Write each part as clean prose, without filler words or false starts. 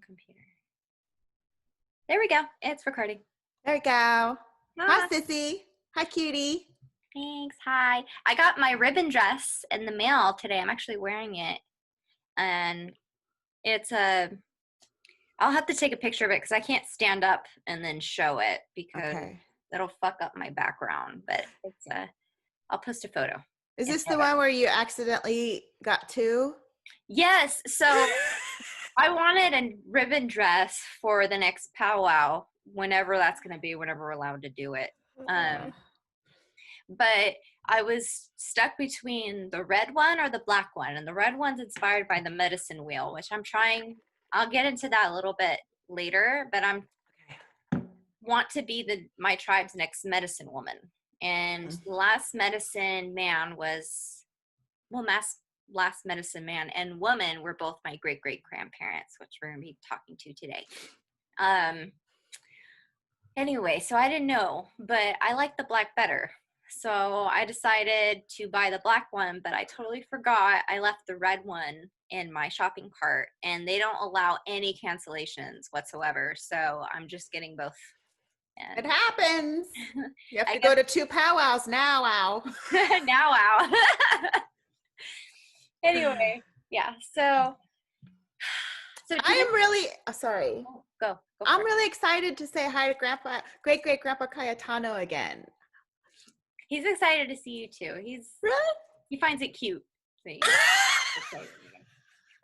computer. There we go. It's recording. There we go. Hi. Hi, Sissy. Hi, cutie. Thanks. Hi. I got my ribbon dress in the mail today. I'm actually wearing it. And it's I'll have to take a picture of it because I can't stand up and then show it because that'll fuck up my background. But it's I'll post a photo. Is this the one where you accidentally got two? Yes. So I wanted a ribbon dress for the next powwow, whenever that's going to be, whenever we're allowed to do it. But I was stuck between the red one or the black one. And the red one's inspired by the medicine wheel, which I'll get into that a little bit later, but want to be my tribe's next medicine woman. And the last medicine man last medicine man and woman were both my great-great-grandparents, which we're going to be talking to today. Anyway, so I didn't know, but I like the black better. So I decided to buy the black one, but I totally forgot I left the red one in my shopping cart, and they don't allow any cancellations whatsoever. So I'm just getting both. And it happens. You have to go to 2 powwows now, ow. Now, ow. Anyway, yeah. So I am really sorry. Go I'm really excited to say hi to great-great-grandpa Cayetano again. He's excited to see you too. He finds it cute.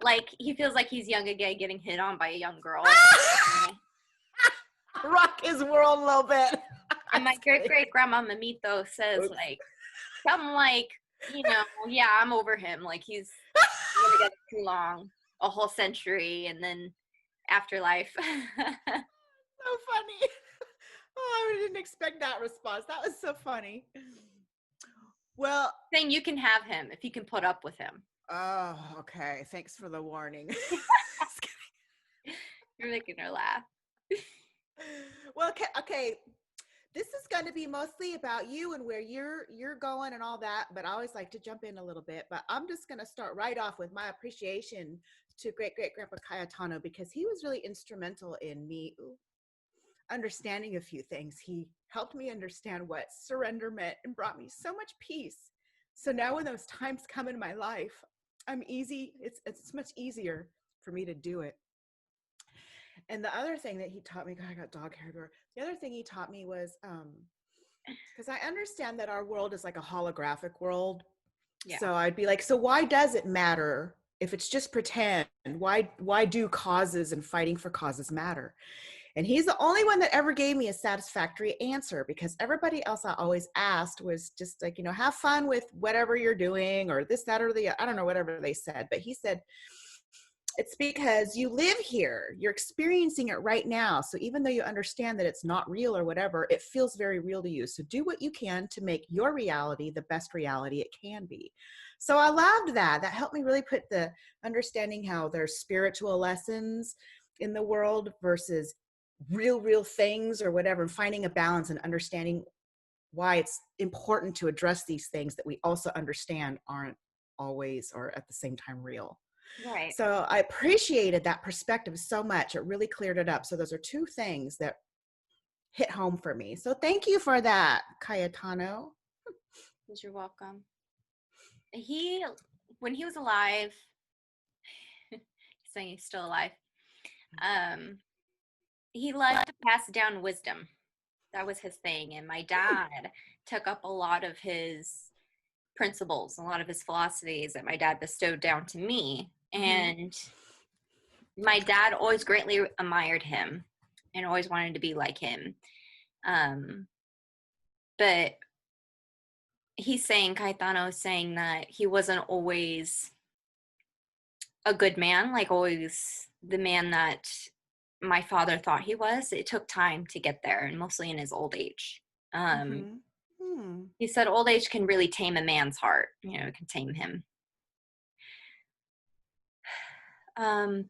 Like he feels like he's young again, getting hit on by a young girl. Rock his world a little bit. And my great-great-grandma Memito says something like, yeah, I'm over him. Like he's gonna get too long, a whole century, and then afterlife. So funny. Oh, I didn't expect that response. That was so funny. Well, saying you can have him if you can put up with him. Oh, okay. Thanks for the warning. You're making her laugh. Well, okay. This is going to be mostly about you and where you're going and all that, but I always like to jump in a little bit. But I'm just going to start right off with my appreciation to great-great-grandpa Cayetano, because he was really instrumental in me understanding a few things. He helped me understand what surrender meant and brought me so much peace. So now when those times come in my life, it's much easier for me to do it. And the other thing that he taught me, God, I got dog hair everywhere. The other thing he taught me was, because I understand that our world is like a holographic world. Yeah. So I'd be like, so why does it matter if it's just pretend? Why do causes and fighting for causes matter? And he's the only one that ever gave me a satisfactory answer, because everybody else I always asked was just like, have fun with whatever you're doing, or this, that, or I don't know, whatever they said. But he said, it's because you live here, you're experiencing it right now. So even though you understand that it's not real or whatever, it feels very real to you. So do what you can to make your reality the best reality it can be. So I loved that. That helped me really put the understanding how there's spiritual lessons in the world versus real things or whatever, and finding a balance and understanding why it's important to address these things that we also understand aren't always or at the same time real. Right. So I appreciated that perspective so much. It really cleared it up. So those are 2 things that hit home for me. So thank you for that, Cayetano. You're welcome. When he was alive, he's saying he's still alive, he loved to pass down wisdom. That was his thing. And my dad took up a lot of his principles, a lot of his philosophies that my dad bestowed down to me. And my dad always greatly admired him and always wanted to be like him. But Cayetano is saying that he wasn't always a good man, like always the man that my father thought he was. It took time to get there, and mostly in his old age. He said old age can really tame a man's heart. It can tame him.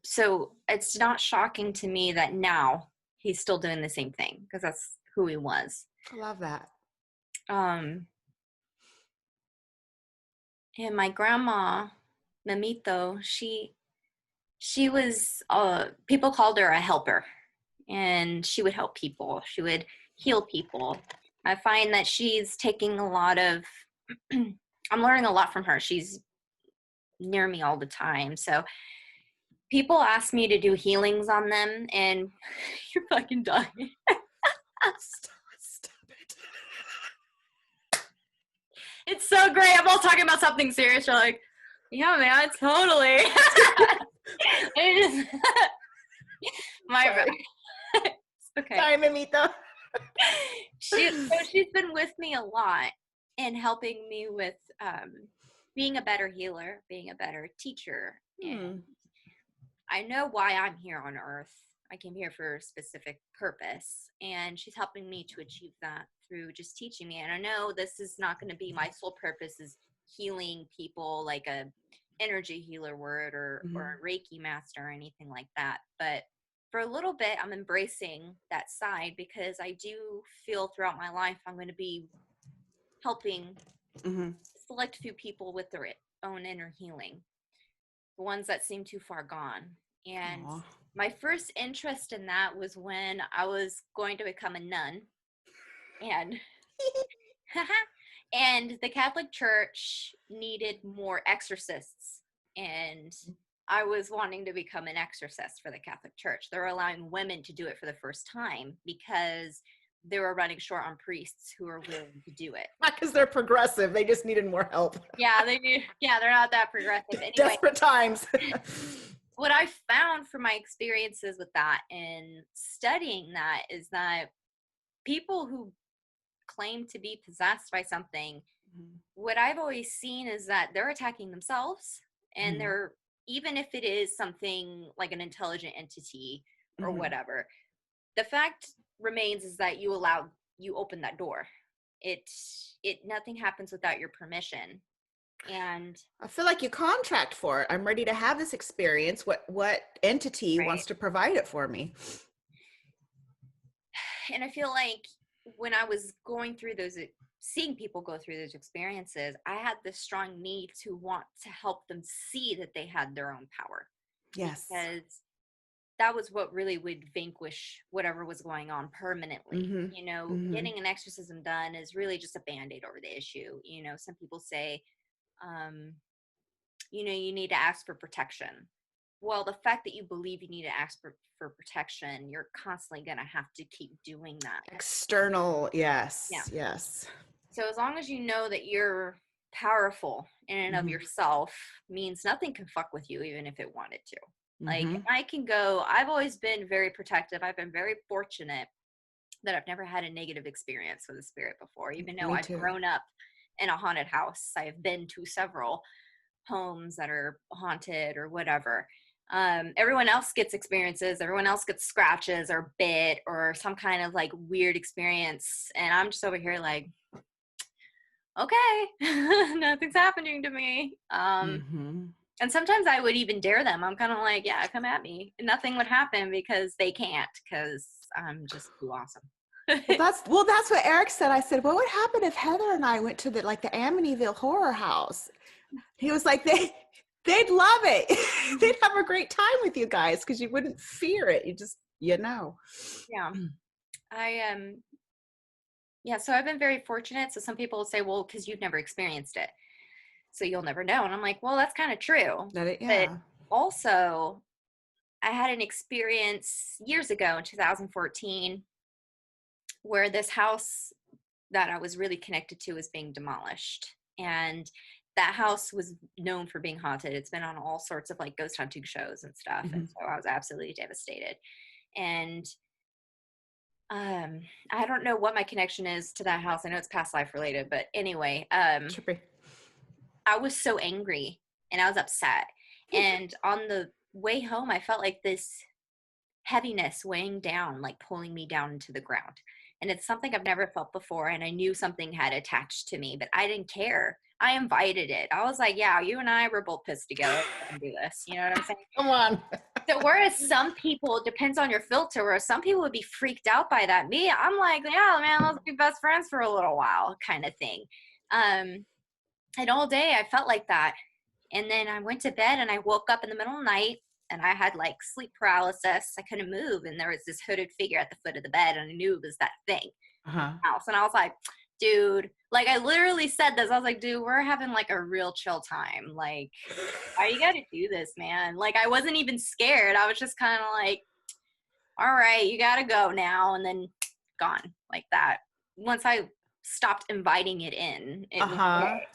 So it's not shocking to me that now he's still doing the same thing, because that's who he was. I love that. And my grandma, Memito, she she was, people called her a helper, and she would help people. She would heal people. I find that she's taking a lot of, I'm learning a lot from her. She's near me all the time. So people ask me to do healings on them, and you're fucking dying. Stop it. It's so great. I'm all talking about something serious. You're like, yeah, man, totally. It is my okay. Sorry, Memito. She's been with me a lot and helping me with being a better healer, being a better teacher. And I know why I'm here on earth. I came here for a specific purpose, and she's helping me to achieve that through just teaching me. And I know this is not going to be my sole purpose is healing people like a energy healer word or a Reiki master or anything like that. But for a little bit, I'm embracing that side because I do feel throughout my life I'm going to be helping select few people with their own inner healing, the ones that seem too far gone. And my first interest in that was when I was going to become a nun, and and the Catholic Church needed more exorcists, and I was wanting to become an exorcist for the Catholic Church. They're allowing women to do it for the first time because they were running short on priests who were willing to do it. Not because they're progressive. They just needed more help. Yeah, they do. Yeah, they're not that progressive. Anyway, desperate times. What I found from my experiences with that and studying that is that people who claim to be possessed by something, what I've always seen is that they're attacking themselves, and they're, even if it is something like an intelligent entity or whatever, the fact remains is that you open that door. Nothing happens without your permission. And I feel like you contract for it. I'm ready to have this experience. What entity wants to provide it for me? And I feel like when I was going through seeing people go through those experiences, I had this strong need to want to help them see that they had their own power. Yes. Because that was what really would vanquish whatever was going on permanently. Getting an exorcism done is really just a Band-Aid over the issue. Some people say, you need to ask for protection. Well, the fact that you believe you need to ask for protection, you're constantly going to have to keep doing that. External, yes. Yeah. Yes. So as long as you know that you're powerful in and of yourself, means nothing can fuck with you, even if it wanted to. Like, I've always been very protective. I've been very fortunate that I've never had a negative experience with a spirit before, even though I've grown up in a haunted house. I've been to several homes that are haunted or whatever. Everyone else gets experiences. Everyone else gets scratches or bit or some kind of like weird experience. And I'm just over here like, okay, nothing's happening to me. And sometimes I would even dare them. I'm kind of like, yeah, come at me. Nothing would happen because they can't, because I'm just too awesome. That's what Eric said. I said, what would happen if Heather and I went to the Amityville horror house? He was like, they'd love it. They'd have a great time with you guys because you wouldn't fear it. Yeah. Yeah, so I've been very fortunate. So some people will say, well, because you've never experienced it, so you'll never know. And I'm like, well, that's kind of true. But also, I had an experience years ago in 2014 where this house that I was really connected to was being demolished. And that house was known for being haunted. It's been on all sorts of like ghost hunting shows and stuff. And so I was absolutely devastated. And I don't know what my connection is to that house. I know it's past life related, but anyway, I was so angry and I was upset. And on the way home, I felt like this heaviness weighing down, like pulling me down into the ground. And it's something I've never felt before. And I knew something had attached to me, but I didn't care. I invited it. I was like, yeah, you and I were both pissed together. We can do this. You know what I'm saying? Come on. So whereas some people, it depends on your filter, whereas some people would be freaked out by that. Me, I'm like, yeah, man, let's be best friends for a little while kind of thing. And all day I felt like that. And then I went to bed and I woke up in the middle of the night and I had like sleep paralysis. I couldn't move, and there was this hooded figure at the foot of the bed, and I knew it was that thing. Uh-huh. House. And I was like, dude, like I literally said this. I was like, dude, we're having like a real chill time. Like, why you gotta do this, man? Like, I wasn't even scared. I was just kind of like, all right, you gotta go now, and then gone like that. Once I stopped inviting it in, it was Uh-huh. okay.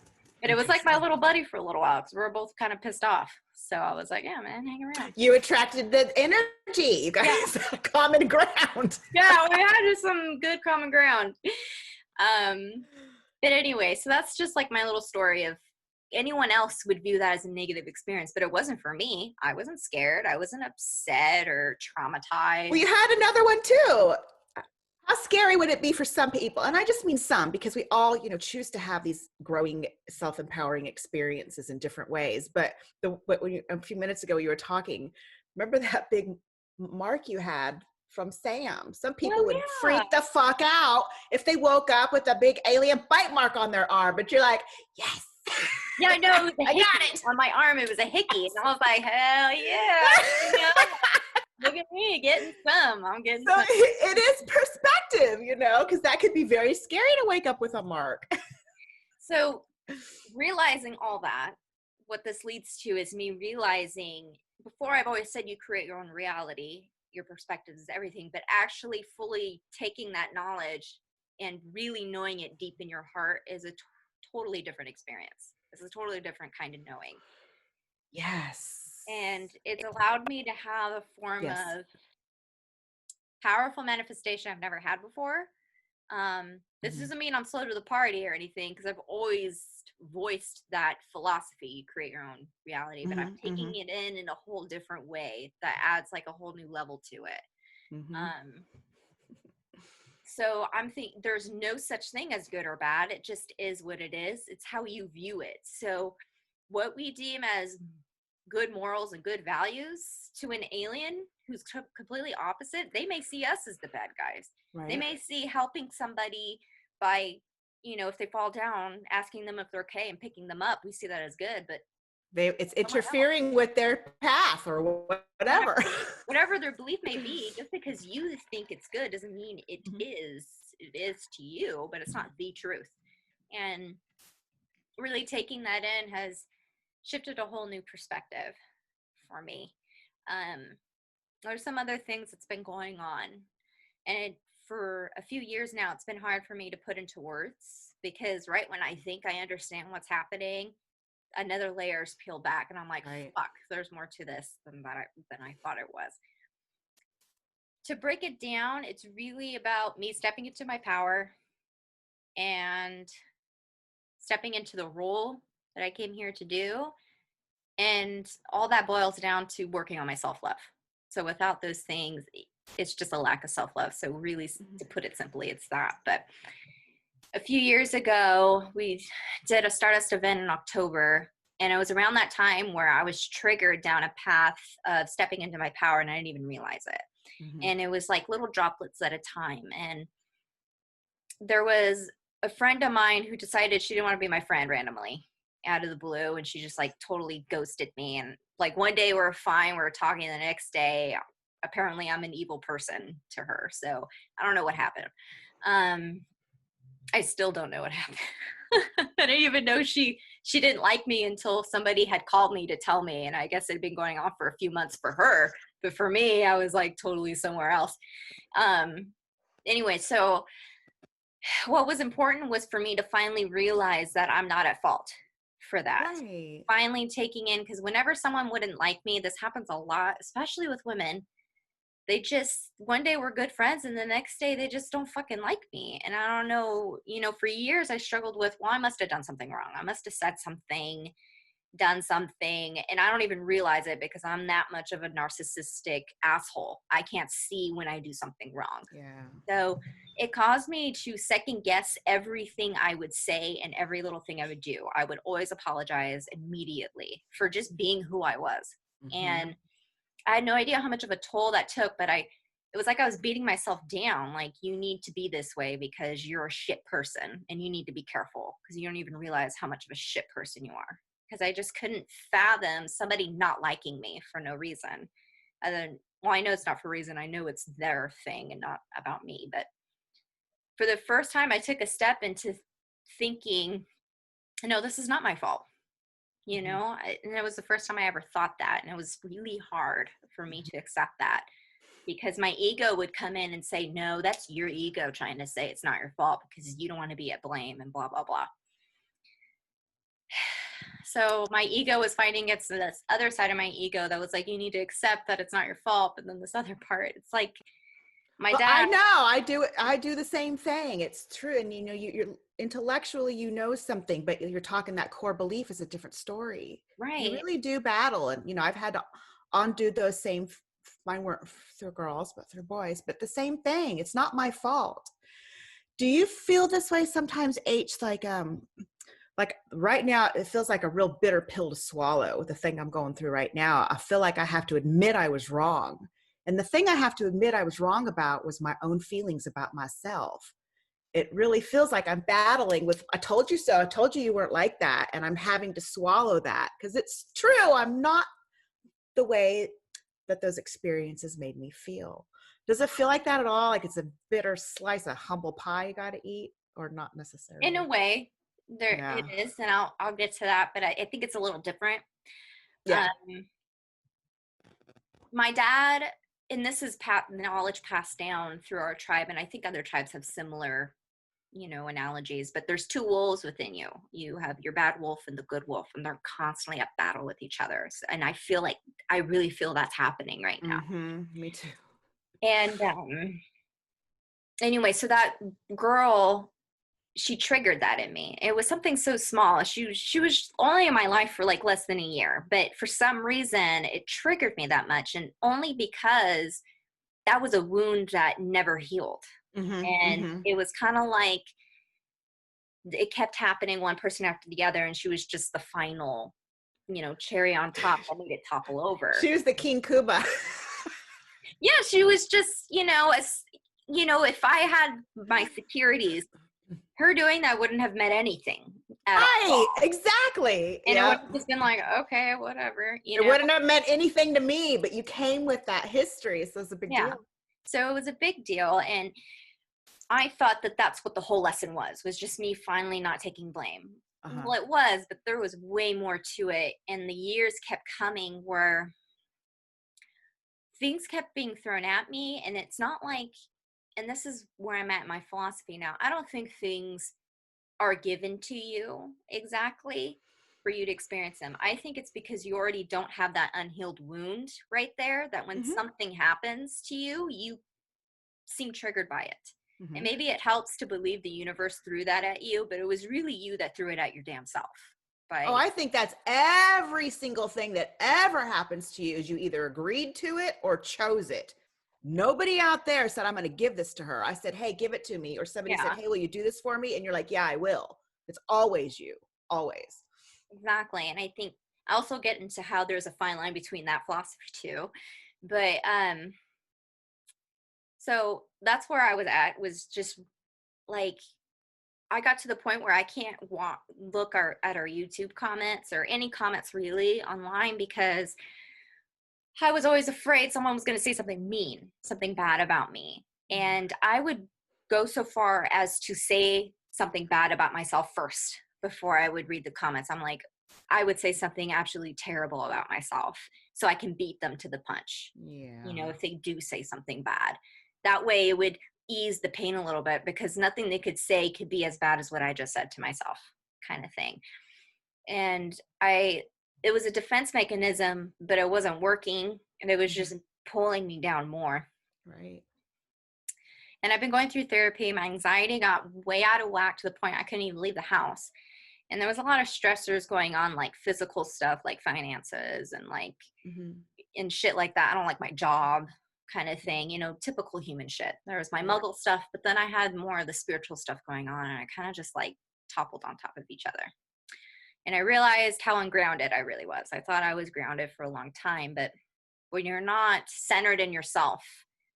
But it was like my little buddy for a little while because we were both kind of pissed off. So I was like, yeah, man, hang around. You attracted the energy. You guys had common ground. Yeah, we had just some good common ground. But anyway, so that's just like my little story of anyone else would view that as a negative experience, but it wasn't for me. I wasn't scared. I wasn't upset or traumatized. Well, you had another one too. How scary would it be for some people? And I just mean some, because we all, choose to have these growing, self-empowering experiences in different ways. But a few minutes ago, you were talking, remember that big mark you had from Sam? Some people would freak the fuck out if they woke up with a big alien bite mark on their arm. But you're like, yes. Yeah, no, it was a I got it. on my arm. It was a hickey. And I was like, hell yeah. Look at me getting some. I'm getting some. It is perspective, because that could be very scary to wake up with a mark. So realizing all that, what this leads to is me realizing, before I've always said you create your own reality, your perspective is everything, but actually fully taking that knowledge and really knowing it deep in your heart is a totally different experience. It's a totally different kind of knowing. Yes. And it's allowed me to have a form of powerful manifestation I've never had before. This doesn't mean I'm slow to the party or anything, because I've always voiced that philosophy. You create your own reality, but I'm taking it in a whole different way that adds like a whole new level to it. So I'm thinking there's no such thing as good or bad. It just is what it is. It's how you view it. So what we deem as good morals and good values to an alien who's completely opposite, they may see us as the bad guys. Right. They may see helping somebody by, if they fall down, asking them if they're okay and picking them up. We see that as good, but it's interfering with their path or whatever. Whatever their belief may be, just because you think it's good doesn't mean it is. It is to you, but it's not the truth. And really taking that in has shifted a whole new perspective for me. There's some other things that's been going on, and for a few years now, it's been hard for me to put into words, because right when I think I understand what's happening, another layer is peeled back, and I'm like, fuck, there's more to this than I thought it was. To break it down, it's really about me stepping into my power and stepping into the role that I came here to do. And all that boils down to working on my self-love. So without those things, it's just a lack of self-love. So really, to put it simply, it's that. But a few years ago, we did a Stardust event in October, and it was around that time where I was triggered down a path of stepping into my power, and I didn't even realize it. And it was like little droplets at a time. And there was a friend of mine who decided she didn't want to be my friend randomly out of the blue, and she just like totally ghosted me. And like one day we're fine, we're talking, the next day apparently I'm an evil person to her. So I don't know what happened. I still don't know what happened. I didn't even know she didn't like me until somebody had called me to tell me. And I guess it had been going on for a few months for her, but for me, I was like totally somewhere else. Anyway, so what was important was for me to finally realize that I'm not at fault for that. Right. Finally taking in, because whenever someone wouldn't like me, this happens a lot, especially with women. They just, one day we're good friends, and the next day they just don't fucking like me. And I don't know, for years I struggled with, well, I must have done something wrong. I must have said something, done something, and I don't even realize it because I'm that much of a narcissistic asshole. I can't see when I do something wrong. Yeah. So it caused me to second guess everything I would say and every little thing I would do. I would always apologize immediately for just being who I was. And I had no idea how much of a toll that took, but it was like I was beating myself down. Like, you need to be this way because you're a shit person, and you need to be careful because you don't even realize how much of a shit person you are. because I just couldn't fathom somebody not liking me for no reason. And then, well, I know it's not for a reason. I know it's their thing and not about me. But for the first time, I took a step into thinking, no, this is not my fault. You Mhm. know, and it was the first time I ever thought that. And it was really hard for me to accept that, because my ego would come in and say, no, that's your ego trying to say it's not your fault because you don't want to be at blame and blah, blah, blah. So my ego was fighting against this other side of my ego that was like, you need to accept that it's not your fault. But then this other part, it's like my Well, I dad. know I do the same thing. It's true. And you're intellectually, something, but you're talking that core belief is a different story. You Right. really do battle. And, I've had to undo those same, mine weren't through girls, but through boys, but the same thing. It's not my fault. Do you feel this way sometimes, H? Like right now, it feels like a real bitter pill to swallow with the thing I'm going through right now. I feel like I have to admit I was wrong. And the thing I have to admit I was wrong about was my own feelings about myself. It really feels like I'm battling with, I told you so. I told you you weren't like that. And I'm having to swallow that because it's true. I'm not the way that those experiences made me feel. Does it feel like that at all? Like it's a bitter slice of humble pie you got to eat, or not In a necessarily? way, there it Yeah. is, and I'll get to that, but I think it's a little different. Yeah. Um, my dad, and this is knowledge passed down through our tribe, and I think other tribes have similar, analogies. But there's two wolves within you. You have your bad wolf and the good wolf, and they're constantly at battle with each other. And I really feel that's happening right now. Me too. And anyway, so that girl, she triggered that in me. It was something so small. She was only in my life for like less than a year, but for some reason it triggered me that much, and only because that was a wound that never healed. Mhm, And mhm. it was kind of like it kept happening one person after the other, and she was just the final, cherry on top that made it topple over. She was the King Kuba. Yeah, she was just, if I had my securities, her doing that wouldn't have meant anything at all. Right, exactly. And it would Yep. have just been like, okay, whatever, It wouldn't have meant anything to me, but you came with that history, so it's a big Yeah. deal. So it was a big deal. And I thought that that's what the whole lesson was just me finally not taking blame. Uh-huh. Well, it was, but there was way more to it. And the years kept coming where things kept being thrown at me. And it's not like, and this is where I'm at in my philosophy now. I don't think things are given to you exactly for you to experience them. I think it's because you already don't have that unhealed wound right there, that when Mhm, something happens to you, you seem triggered by it. And mhm. maybe it helps to believe the universe threw that at you, but it was really you that threw it at your damn self. Oh, By I think that's every single thing that ever happens to you is you either agreed to it or chose it. Nobody out there said, I'm going to give this to her. I said, hey, give it to me. Or somebody said, yeah, hey, will you do this for me? And you're like, yeah, I will. It's always you, always. exactly. And I think I also get into how there's a fine line between that philosophy too. But so that's where I was at, was just like I got to the point where I can't look at our YouTube comments or any comments really online, because I was always afraid someone was going to say something mean, something bad about me. And I would go so far as to say something bad about myself first before I would read the comments. I'm like, I would say something absolutely terrible about myself so I can beat them to the punch, Yeah. if they do say something bad. That way it would ease the pain a little bit, because nothing they could say could be as bad as what I just said to myself, kind of thing. And it was a defense mechanism, but it wasn't working, and it was Mhm. just pulling me down more. Right. And I've been going through therapy. My anxiety got way out of whack to the point I couldn't even leave the house. And there was a lot of stressors going on, like physical stuff, like finances and Mhm. and shit like that. I don't like my job, kind of thing, typical human shit. There was my Right. muggle stuff, but then I had more of the spiritual stuff going on, and I kind of just like toppled on top of each other. And I realized how ungrounded I really was. I thought I was grounded for a long time, but when you're not centered in yourself,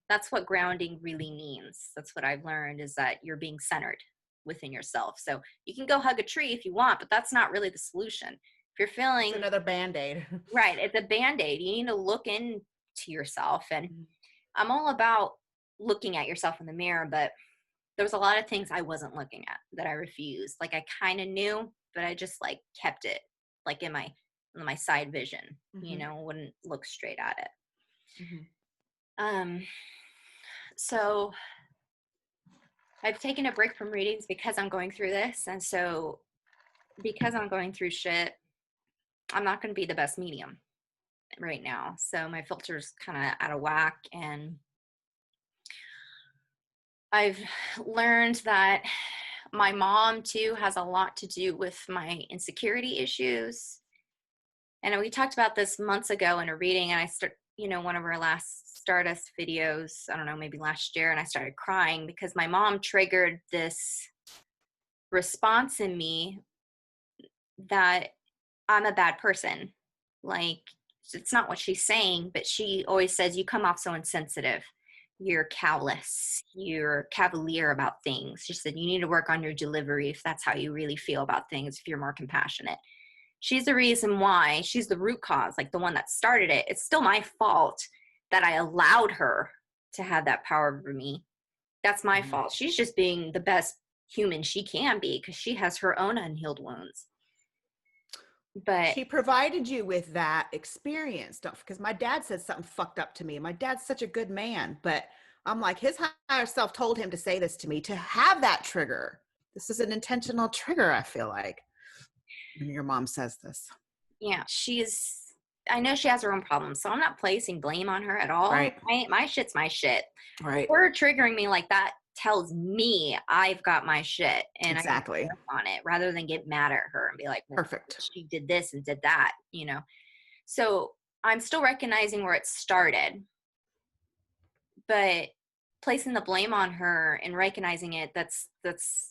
that's what grounding really means. That's what I've learned, is that you're being centered within yourself. So you can go hug a tree if you want, but that's not really the solution. If you're feeling It's another Band-Aid. right, it's a Band-Aid. You need to look into yourself. And I'm all about looking at yourself in the mirror, but there was a lot of things I wasn't looking at that I refused. Like I kind of knew, but I just like kept it like in my side vision, wouldn't look straight at it. Um, so I've taken a break from readings because I'm going through this. And so because I'm going through shit, I'm not going to be the best medium right now. So my filter's kind of out of whack. And I've learned that my mom too has a lot to do with my insecurity issues. And we talked about this months ago in a reading, and one of our last Stardust videos, I don't know, maybe last year, and I started crying because my mom triggered this response in me that I'm a bad person. Like, it's not what she's saying, but she always says, you come off so insensitive. You're callous. You're cavalier about things. She said, you need to work on your delivery if that's how you really feel about things, if you're more compassionate. She's the reason why. She's the root cause, like the one that started it. It's still my fault that I allowed her to have that power over me. That's my fault. She's just being the best human she can be because she has her own unhealed wounds. But she provided you with that experience, because my dad said something fucked up to me. My dad's such a good man, but I'm like, his higher self told him to say this to me, to have that trigger. This is an intentional trigger, I feel like, when your mom says this. Yeah, I know she has her own problems, so I'm not placing blame on her at all. Right. My shit's my shit. Right. Her triggering me like that tells me I've got my shit, and exactly. I work on it rather than get mad at her and be like, well, perfect, she did this and did that, So I'm still recognizing where it started, but placing the blame on her and recognizing it, that's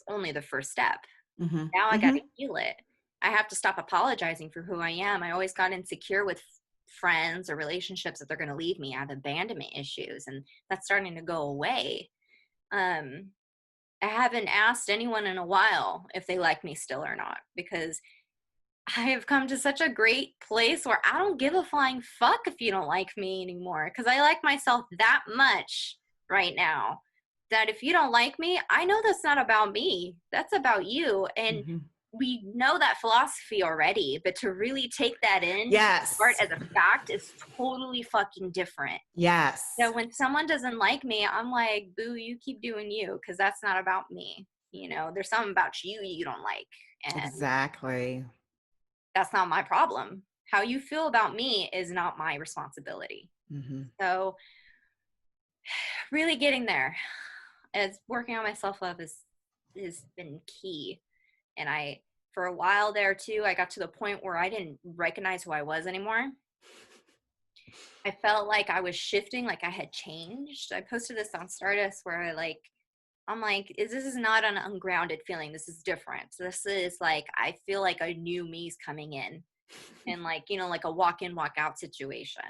only the first step. Now I got to heal it. I have to stop apologizing for who I am. I always got insecure with friends or relationships that they're going to leave me. I have abandonment issues, and that's starting to go away. I haven't asked anyone in a while if they like me still or not, because I have come to such a great place where I don't give a flying fuck if you don't like me anymore, because I like myself that much right now that if you don't like me, I know that's not about me. That's about you. And we know that philosophy already, but to really take that in, yes, as a fact, is totally fucking different. Yes. So when someone doesn't like me, I'm like, boo, you keep doing you, because that's not about me. There's something about you don't like. And exactly. That's not my problem. How you feel about me is not my responsibility. So really getting there, as working on my self-love has been key. And for a while there too, I got to the point where I didn't recognize who I was anymore. I felt like I was shifting, like I had changed. I posted this on Stardust where I'm like, this is not an ungrounded feeling. This is different. So this is like, I feel like a new me's coming in, and like a walk in, walk out situation.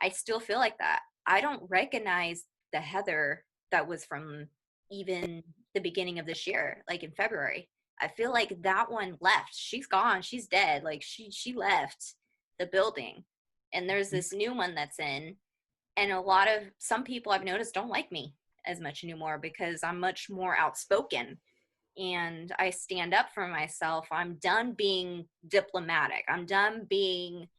I still feel like that. I don't recognize the Heather that was from even the beginning of this year, like in February. I feel like that one left. She's gone. She's dead. Like she left the building, and there's this new one that's in. And some people I've noticed don't like me as much anymore because I'm much more outspoken and I stand up for myself. I'm done being diplomatic. I'm done being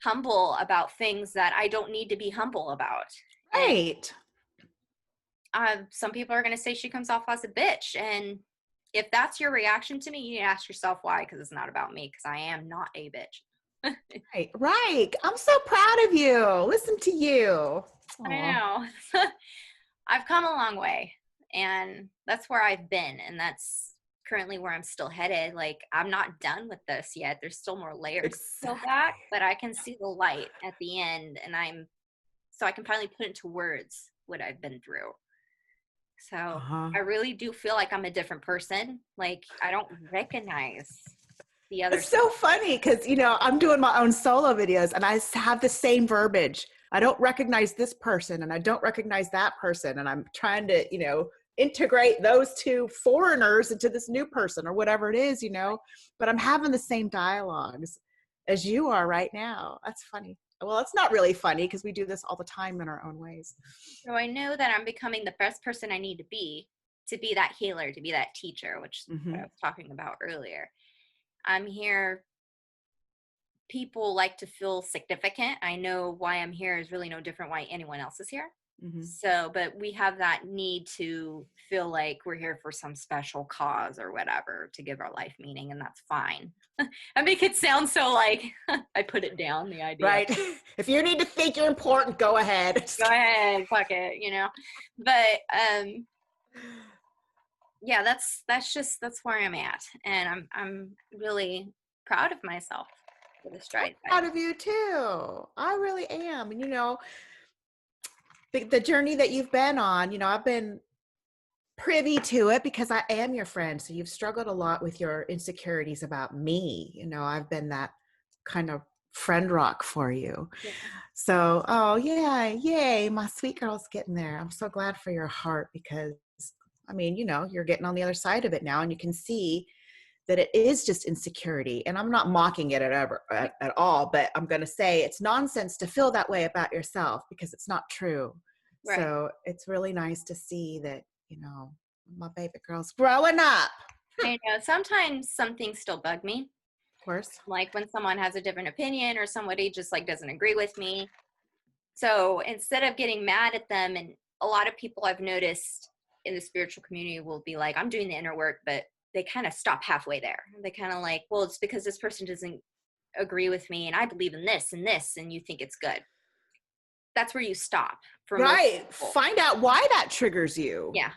humble about things that I don't need to be humble about. Right. And, some people are going to say she comes off as a bitch. And if that's your reaction to me, you need to ask yourself why, because it's not about me, because I am not a bitch. Right. I'm so proud of you. Listen to you. Aww. I know. I've come a long way, and that's where I've been, and that's currently where I'm still headed. Like, I'm not done with this yet. There's still more layers to peel back, but I can see the light at the end, and so I can finally put into words what I've been through. So I really do feel like I'm a different person. Like, I don't recognize the other. It's so funny because, I'm doing my own solo videos and I have the same verbiage. I don't recognize this person and I don't recognize that person. And I'm trying to, integrate those two foreigners into this new person or whatever it is, but I'm having the same dialogues as you are right now. That's funny. Well, it's not really funny because we do this all the time in our own ways. So I know that I'm becoming the best person I need to be that healer, to be that teacher, which is what I was talking about earlier. I'm here. People like to feel significant. I know why I'm here is really no different why anyone else is here. So, but we have that need to feel like we're here for some special cause or whatever to give our life meaning, and that's fine. I make it sound so like I put it down, the idea. Right. If you need to think you're important, go ahead. Go ahead, fuck it, But yeah, that's where I'm at, and I'm really proud of myself for the strides. I'm proud of you too. I really am. And the journey that you've been on, I've been privy to it because I am your friend. So you've struggled a lot with your insecurities about me. I've been that kind of friend rock for you. Yeah. So, oh yeah, yay, my sweet girl's getting there. I'm so glad for your heart because, you're getting on the other side of it now, and you can see that it is just insecurity. And I'm not mocking it at all, but I'm going to say it's nonsense to feel that way about yourself because it's not true. Right. So it's really nice to see that, my baby girl's growing up. I know. Sometimes some things still bug me. Of course. Like when someone has a different opinion or somebody just like doesn't agree with me. So instead of getting mad at them, and a lot of people I've noticed in the spiritual community will be like, I'm doing the inner work, but they kind of stop halfway there. They kind of like, well, it's because this person doesn't agree with me and I believe in this and you think it's good. That's where you stop. Right. Find out why that triggers you. Yeah.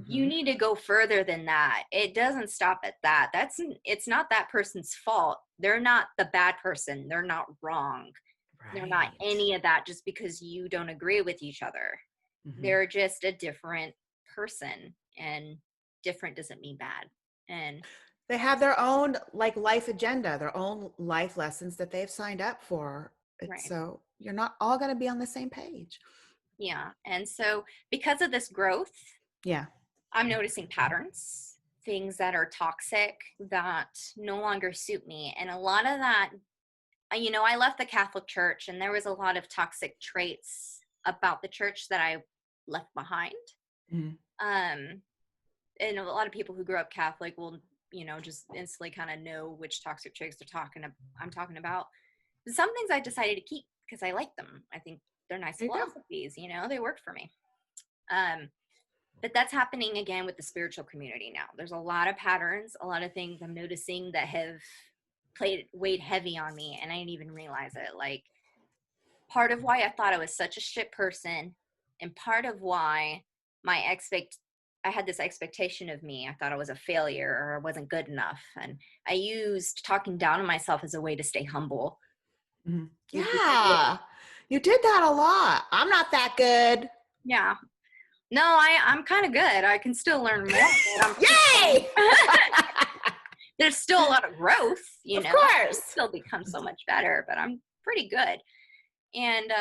You need to go further than that. It doesn't stop at that. It's not that person's fault. They're not the bad person. They're not wrong. Right. They're not any of that just because you don't agree with each other. They're just a different person, and different doesn't mean bad. And they have their own life agenda, their own life lessons that they've signed up for. Right. So you're not all going to be on the same page. Yeah. And so because of this growth, I'm noticing patterns, things that are toxic that no longer suit me. And a lot of that, I left the Catholic Church, and there was a lot of toxic traits about the church that I left behind. And a lot of people who grew up Catholic will, just instantly kind of know which toxic traits I'm talking about. But some things I decided to keep because I like them. I think they're nice philosophies, they work for me. But that's happening again with the spiritual community now. There's a lot of patterns, a lot of things I'm noticing that have weighed heavy on me, and I didn't even realize it. Like, part of why I thought I was such a shit person, and part of why I had this expectation of me. I thought I was a failure or I wasn't good enough. And I used talking down on myself as a way to stay humble. Yeah. You did that a lot. I'm not that good. Yeah. No, I'm kind of good. I can still learn more. Yay! There's still a lot of growth, Of course. I still become so much better, but I'm pretty good. And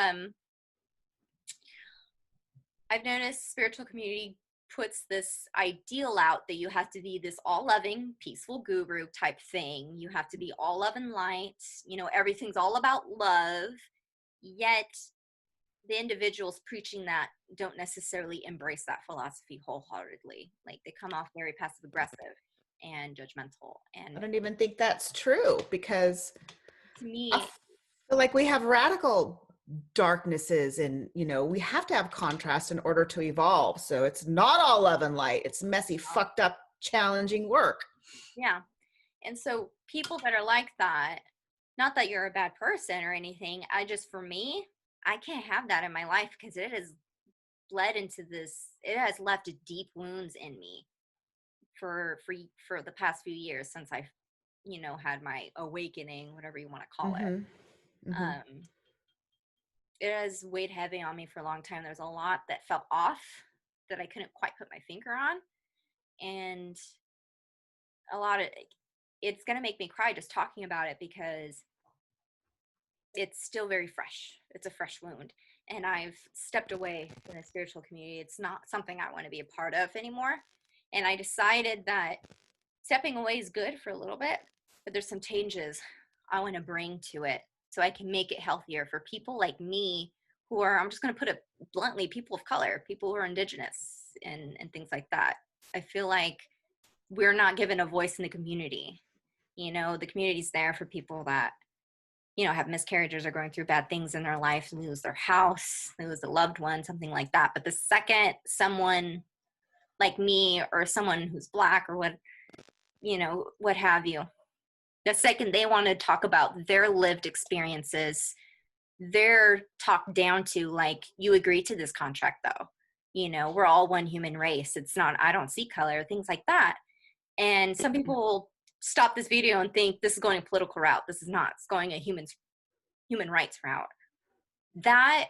I've noticed spiritual community puts this ideal out that you have to be this all-loving, peaceful guru type thing. You have to be all love and light. Everything's all about love. Yet the individuals preaching that don't necessarily embrace that philosophy wholeheartedly. Like, they come off very passive aggressive and judgmental. And I don't even think that's true, because to me, I feel like we have radical darknesses, and we have to have contrast in order to evolve. So it's not all love and light. It's messy, fucked up, challenging work. Yeah. And so people that are like that, not that you're a bad person or anything, for me, I can't have that in my life, because it has bled into this. It has left deep wounds in me for the past few years since I've, had my awakening, whatever you want to call it. It has weighed heavy on me for a long time. There's a lot that felt off that I couldn't quite put my finger on. And a lot of it's going to make me cry just talking about it, because it's still very fresh. It's a fresh wound. and I've stepped away from the spiritual community. It's not something I want to be a part of anymore. And I decided that stepping away is good for a little bit, but there's some changes I want to bring to it so I can make it healthier for people like me who are, I'm just going to put it bluntly, people of color, people who are indigenous and things like that. I feel like we're not given a voice in the community. You know, the community's there for people that, you know, have miscarriages or going through bad things in their life, lose their house, lose a loved one, something like that. But the second someone like me or someone who's Black or what, you know, what have you, the second they want to talk about their lived experiences, they're talked down to like, you agree to this contract though. You know, we're all one human race. It's not, I don't see color, things like that. And some people stop this video and think this is going a political route. This is not. It's going a human rights route. That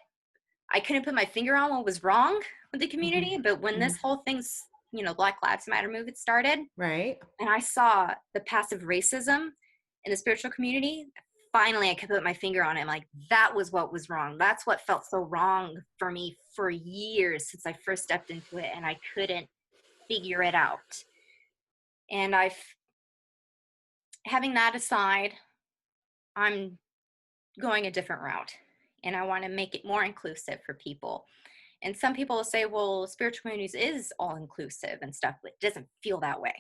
I couldn't put my finger on what was wrong with the community, but when this whole thing's, you know, Black Lives Matter movement started, Right. and I saw the passive racism in the spiritual community, finally I could put my finger on it. I'm like, that was what was wrong. That's what felt so wrong for me for years since I first stepped into it, and I couldn't figure it out. And having that aside, I'm going a different route, and I want to make it more inclusive for people. And some people will say, well, spiritual communities is all inclusive and stuff, but it doesn't feel that way.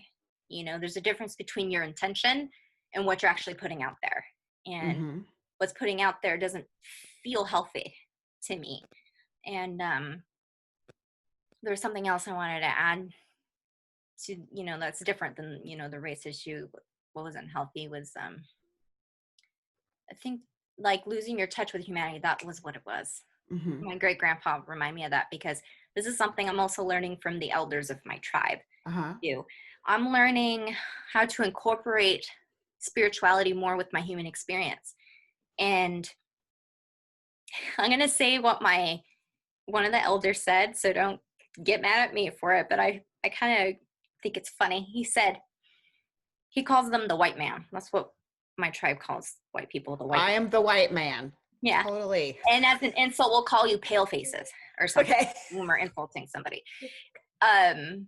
You know, there's a difference between your intention and what you're actually putting out there. And what's putting out there doesn't feel healthy to me. And there's something else I wanted to add to, you know, that's different than, you know, the race issue. What wasn't healthy was, I think, like losing your touch with humanity. That was what it was. My great grandpa reminded me of that, because this is something I'm also learning from the elders of my tribe. I'm learning how to incorporate spirituality more with my human experience. And I'm going to say what one of the elders said, so don't get mad at me for it, but I kind of think it's funny. He said, he calls them the white man. That's what my tribe calls white people, the white man. I am the white man. Yeah. Totally. And as an insult, we'll call you pale faces or something when we're insulting somebody. I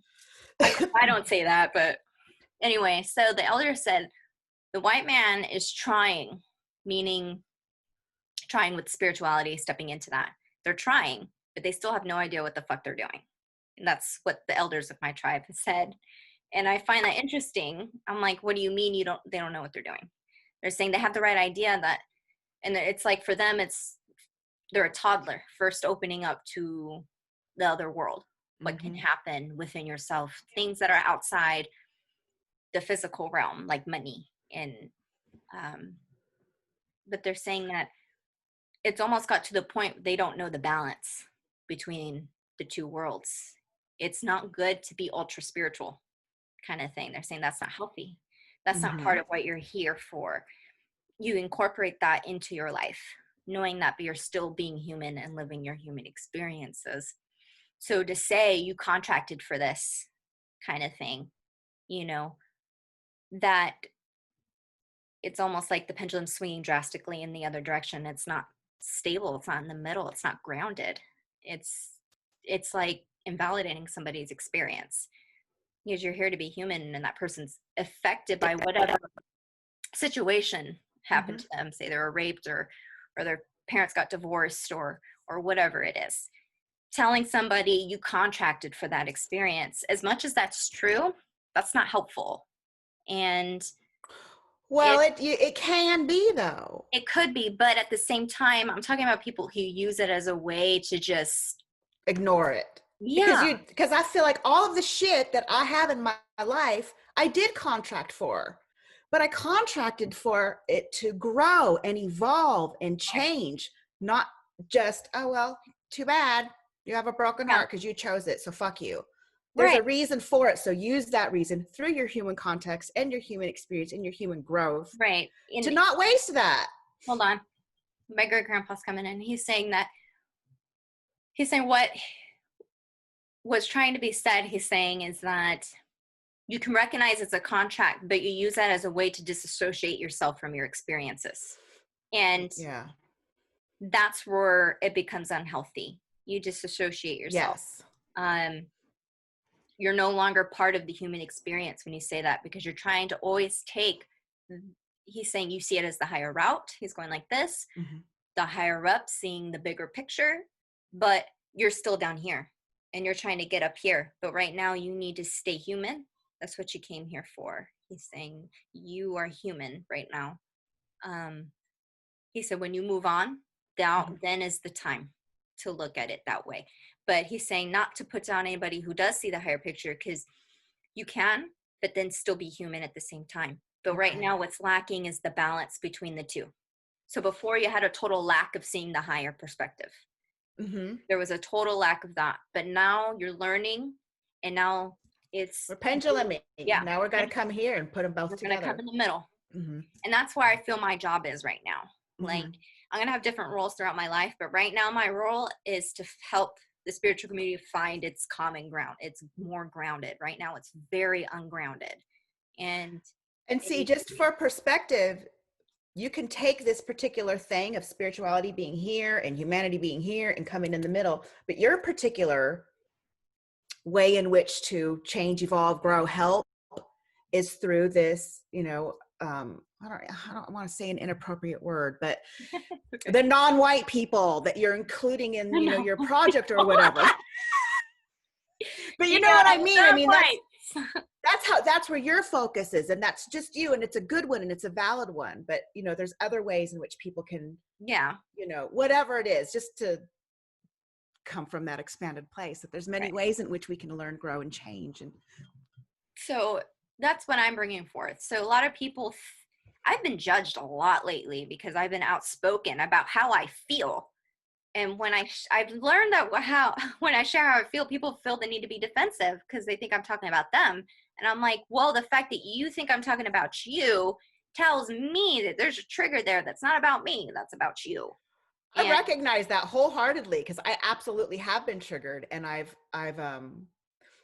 don't say that, but anyway, so the elder said, the white man is trying, meaning trying with spirituality, stepping into that. They're trying, but they still have no idea what the fuck they're doing. And that's what the elders of my tribe have said. And I find that interesting. I'm like, what do you mean they don't know what they're doing? They're saying they have the right idea, that, and it's like for them, they're a toddler first opening up to the other world, what can happen within yourself, things that are outside the physical realm, like money. And but they're saying that it's almost got to the point they don't know the balance between the two worlds. It's not good to be ultra spiritual kind of thing. They're saying that's not healthy. That's not part of what you're here for. You incorporate that into your life, knowing that you're still being human and living your human experiences. So to say you contracted for this kind of thing, you know, that it's almost like the pendulum swinging drastically in the other direction. It's not stable. It's not in the middle. It's not grounded. It's like invalidating somebody's experience, because you're here to be human, and that person's affected by whatever situation happened to them. Say they were raped or their parents got divorced or whatever it is. Telling somebody you contracted for that experience, as much as that's true, that's not helpful. And well, it can be, though. It could be, but at the same time, I'm talking about people who use it as a way to just ignore it. Yeah. Because I feel like all of the shit that I have in my life, I did contract for. But I contracted for it to grow and evolve and change, not just, oh, well, too bad. You have a broken heart because you chose it, so fuck you. There's a reason for it, so use that reason through your human context and your human experience and your human growth. Right. To not waste that. Hold on. My great-grandpa's coming in. He's saying what was trying to be said, he's saying, is that you can recognize it's a contract, but you use that as a way to disassociate yourself from your experiences. And that's where it becomes unhealthy. You disassociate yourself. Yes. You're no longer part of the human experience when you say that, because you're trying to always take, he's saying you see it as the higher route. He's going like this, the higher up, seeing the bigger picture, but you're still down here and you're trying to get up here. But right now you need to stay human. That's what you came here for. He's saying you are human right now. He said, when you move on, then is the time to look at it that way. But he's saying not to put down anybody who does see the higher picture, because you can, but then still be human at the same time. But right now what's lacking is the balance between the two. So before, you had a total lack of seeing the higher perspective. There was a total lack of that. But now you're learning, and now we're penduluming. Yeah. Now we're going to come here and put them both together. We're going to come in the middle. And that's where I feel my job is right now. Like, I'm going to have different roles throughout my life, but right now my role is to help the spiritual community find its common ground. It's more grounded. Right now it's very ungrounded. And see, just for perspective, you can take this particular thing of spirituality being here and humanity being here and coming in the middle, but your particular way in which to change, evolve, grow, help is through this, I don't want to say an inappropriate word, but the non-white people that you're including in, your project or whatever. But you know what I mean? I mean, that's where your focus is, and that's just you, and it's a good one and it's a valid one. But there's other ways in which people can, whatever it is, just to come from that expanded place, that there's many ways in which we can learn, grow, and change. And so that's what I'm bringing forth. So a lot of people, I've been judged a lot lately because I've been outspoken about how I feel. And when I've learned that when I share how I feel, people feel the need to be defensive because they think I'm talking about them. And I'm like, well, the fact that you think I'm talking about you tells me that there's a trigger there that's not about me, that's about you. I recognize that wholeheartedly, because I absolutely have been triggered, and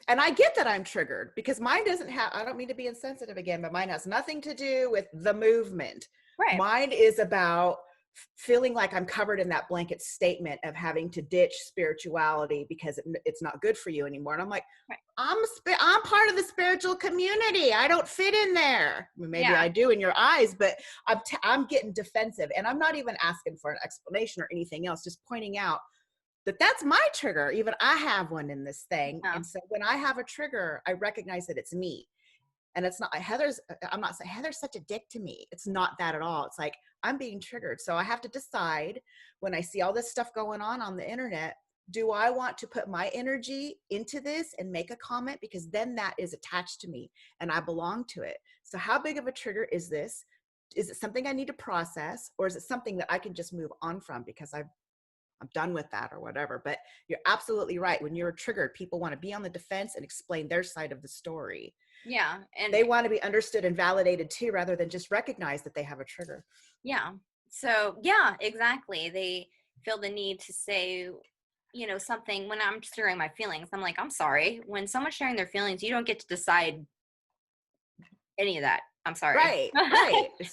and I get that I'm triggered, because mine doesn't have, I don't mean to be insensitive again, but mine has nothing to do with the movement. Right. Mine is about feeling like I'm covered in that blanket statement of having to ditch spirituality because it's not good for you anymore. And I'm like, I'm part of the spiritual community. I don't fit in there. Maybe I do in your eyes, but I'm getting defensive, and I'm not even asking for an explanation or anything else, just pointing out that that's my trigger. Even I have one in this thing. And so when I have a trigger, I recognize that it's me. And it's not I'm not saying Heather's such a dick to me. It's not that at all. It's like, I'm being triggered. So I have to decide, when I see all this stuff going on the internet, do I want to put my energy into this and make a comment? Because then that is attached to me and I belong to it. So how big of a trigger is this? Is it something I need to process, or is it something that I can just move on from because I'm done with that or whatever? But you're absolutely right. When you're triggered, people want to be on the defense and explain their side of the story. Yeah. And they want to be understood and validated too, rather than just recognize that they have a trigger. Yeah. So yeah, exactly. They feel the need to say, something when I'm sharing my feelings. I'm like, I'm sorry. When someone's sharing their feelings, you don't get to decide any of that. I'm sorry. Right.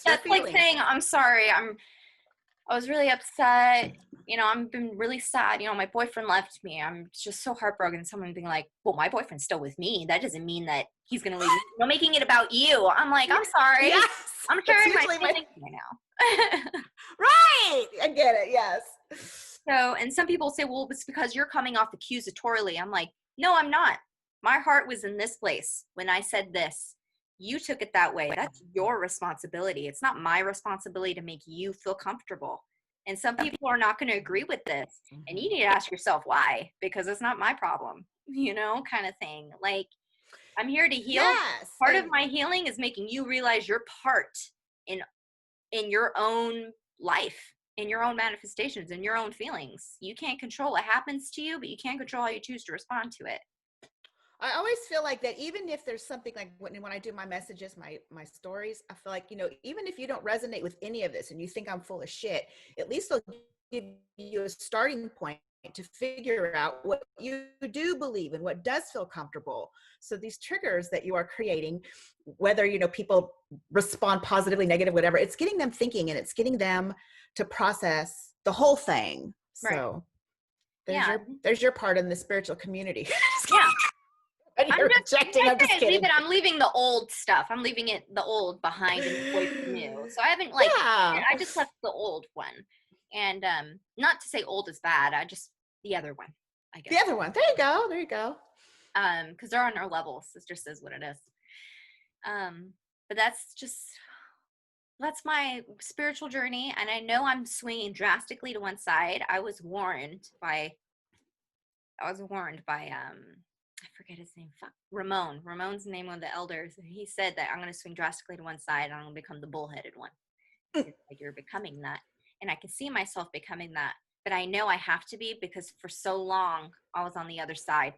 That's like saying, I'm sorry. I was really upset. I've been really sad. My boyfriend left me. I'm just so heartbroken. Someone being like, well, my boyfriend's still with me. That doesn't mean that he's going to leave me. Making it about you. I'm like, I'm sorry. Yes. I'm sharing my feelings right now. Right. I get it. Yes. So, and some people say, well, it's because you're coming off accusatorily. I'm like, no, I'm not. My heart was in this place when I said this. You took it that way. That's your responsibility. It's not my responsibility to make you feel comfortable. And some people are not going to agree with this. And you need to ask yourself why, because it's not my problem, kind of thing. Like, I'm here to heal. Yes. Part of my healing is making you realize your part in your own life, in your own manifestations, in your own feelings. You can't control what happens to you, but you can control how you choose to respond to it. I always feel like that, even if there's something like when I do my messages, my stories, I feel like, even if you don't resonate with any of this and you think I'm full of shit, at least they'll give you a starting point to figure out what you do believe and what does feel comfortable. So these triggers that you are creating, whether, people respond positively, negative, whatever, it's getting them thinking, and it's getting them to process the whole thing. Right. So Yeah. there's your part in the spiritual community. Yeah. You're rejecting. I'm just kidding. I'm leaving the old stuff. I'm leaving the old behind and embrace the new. So I haven't Yeah. I just left the old one. And not to say old is bad. The other one, I guess. The other one. There you go. There you go. Because they're on our levels. It just is what it is. But that's my spiritual journey, and I know I'm swinging drastically to one side. I was warned by I forget his name. Fuck. Ramon. Ramon's the name of the elders. He said that I'm going to swing drastically to one side and I'm going to become the bullheaded one. Like, you're becoming that. And I can see myself becoming that. But I know I have to be, because for so long I was on the other side.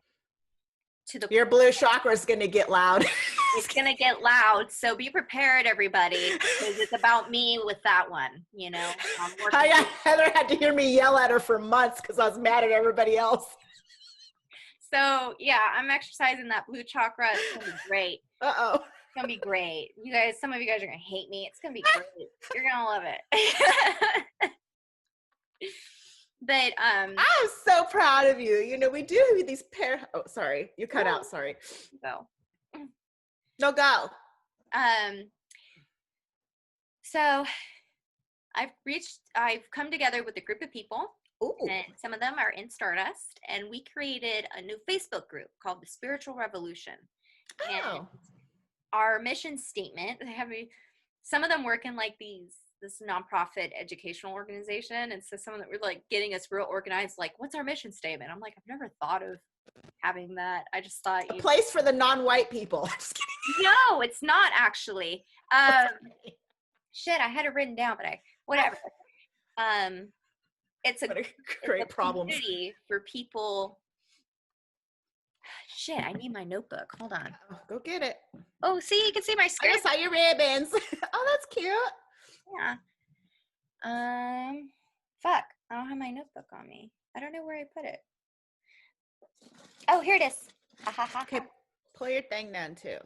Your blue chakra is going to get loud. It's going to get loud. So be prepared, everybody, because it's about me with that one. You know, Heather had to hear me yell at her for months because I was mad at everybody else. So yeah, I'm exercising that blue chakra. It's gonna be great. Uh-oh. It's gonna be great. You guys, some of you guys are gonna hate me. It's gonna be great. You're gonna love it. But I'm so proud of you. You know, we do these oh, sorry. You cut out, sorry. Go. No, go. So I've come together with a group of people. Ooh. And some of them are in Stardust, and we created a new Facebook group called the Spiritual Revolution. Oh. And our mission statement, some of them work in like this nonprofit educational organization, and so some of them were like getting us real organized, like, what's our mission statement? I'm like, I've never thought of having that. I just thought a place for the non-white people. Just kidding. No, it's not actually. Shit, I had it written down, but whatever. It's a great problem for people. Shit, I need my notebook. Hold on. Oh, go get it. Oh, see, you can see my script. I saw your ribbons. Oh, that's cute. Yeah. Fuck. I don't have my notebook on me. I don't know where I put it. Oh, here it is. Okay, pull your thing down too.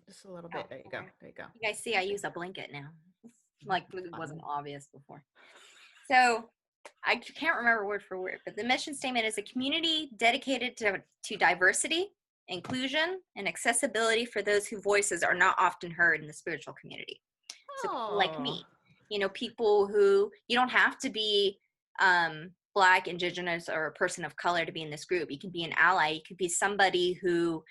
Just a little bit. There you go. There you go. You guys see, I use a blanket now. Like it wasn't obvious before. So I can't remember word for word, but the mission statement is a community dedicated to diversity, inclusion, and accessibility for those whose voices are not often heard in the spiritual community. So like me, you know, people who, you don't have to be Black, Indigenous, or a person of color to be in this group. You can be an ally. You could be somebody who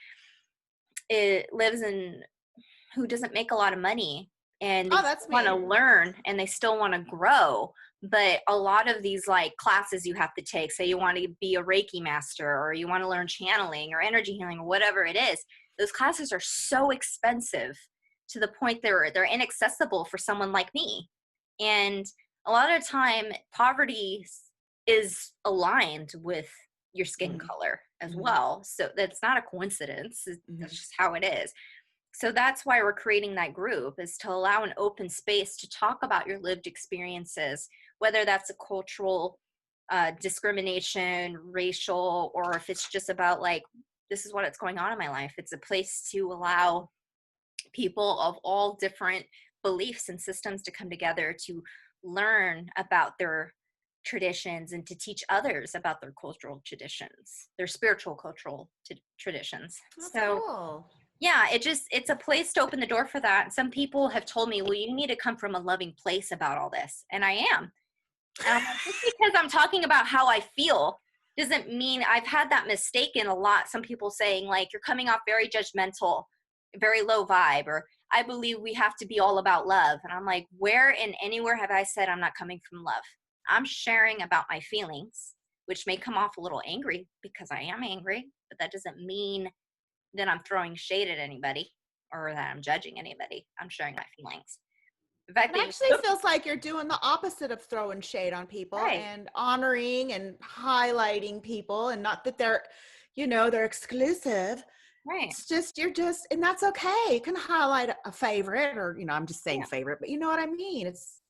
who doesn't make a lot of money, and they want to learn and they still want to grow. But a lot of these like classes you have to take, say you want to be a Reiki master, or you want to learn channeling or energy healing or whatever it is, those classes are so expensive to the point they're inaccessible for someone like me. And a lot of time poverty is aligned with your skin color as well. So that's not a coincidence. That's just how it is. So that's why we're creating that group, is to allow an open space to talk about your lived experiences, whether that's a cultural discrimination, racial, or if it's just about like, this is what's going on in my life. It's a place to allow people of all different beliefs and systems to come together to learn about their traditions and to teach others about their cultural traditions, their spiritual cultural traditions. That's so cool. Yeah, it's a place to open the door for that. Some people have told me, well, you need to come from a loving place about all this. And I am. Just because I'm talking about how I feel doesn't mean, I've had that mistaken a lot. Some people saying like, you're coming off very judgmental, very low vibe, or I believe we have to be all about love. And I'm like, where and anywhere have I said I'm not coming from love? I'm sharing about my feelings, which may come off a little angry because I am angry, but that doesn't mean that I'm throwing shade at anybody or that I'm judging anybody. I'm sharing my feelings. In fact, it actually feels like you're doing the opposite of throwing shade on people, right, and honoring and highlighting people, and not that they're, you know, they're exclusive. Right. It's just, and that's okay. You can highlight a favorite, or, you know, I'm just saying favorite, but you know what I mean? It's,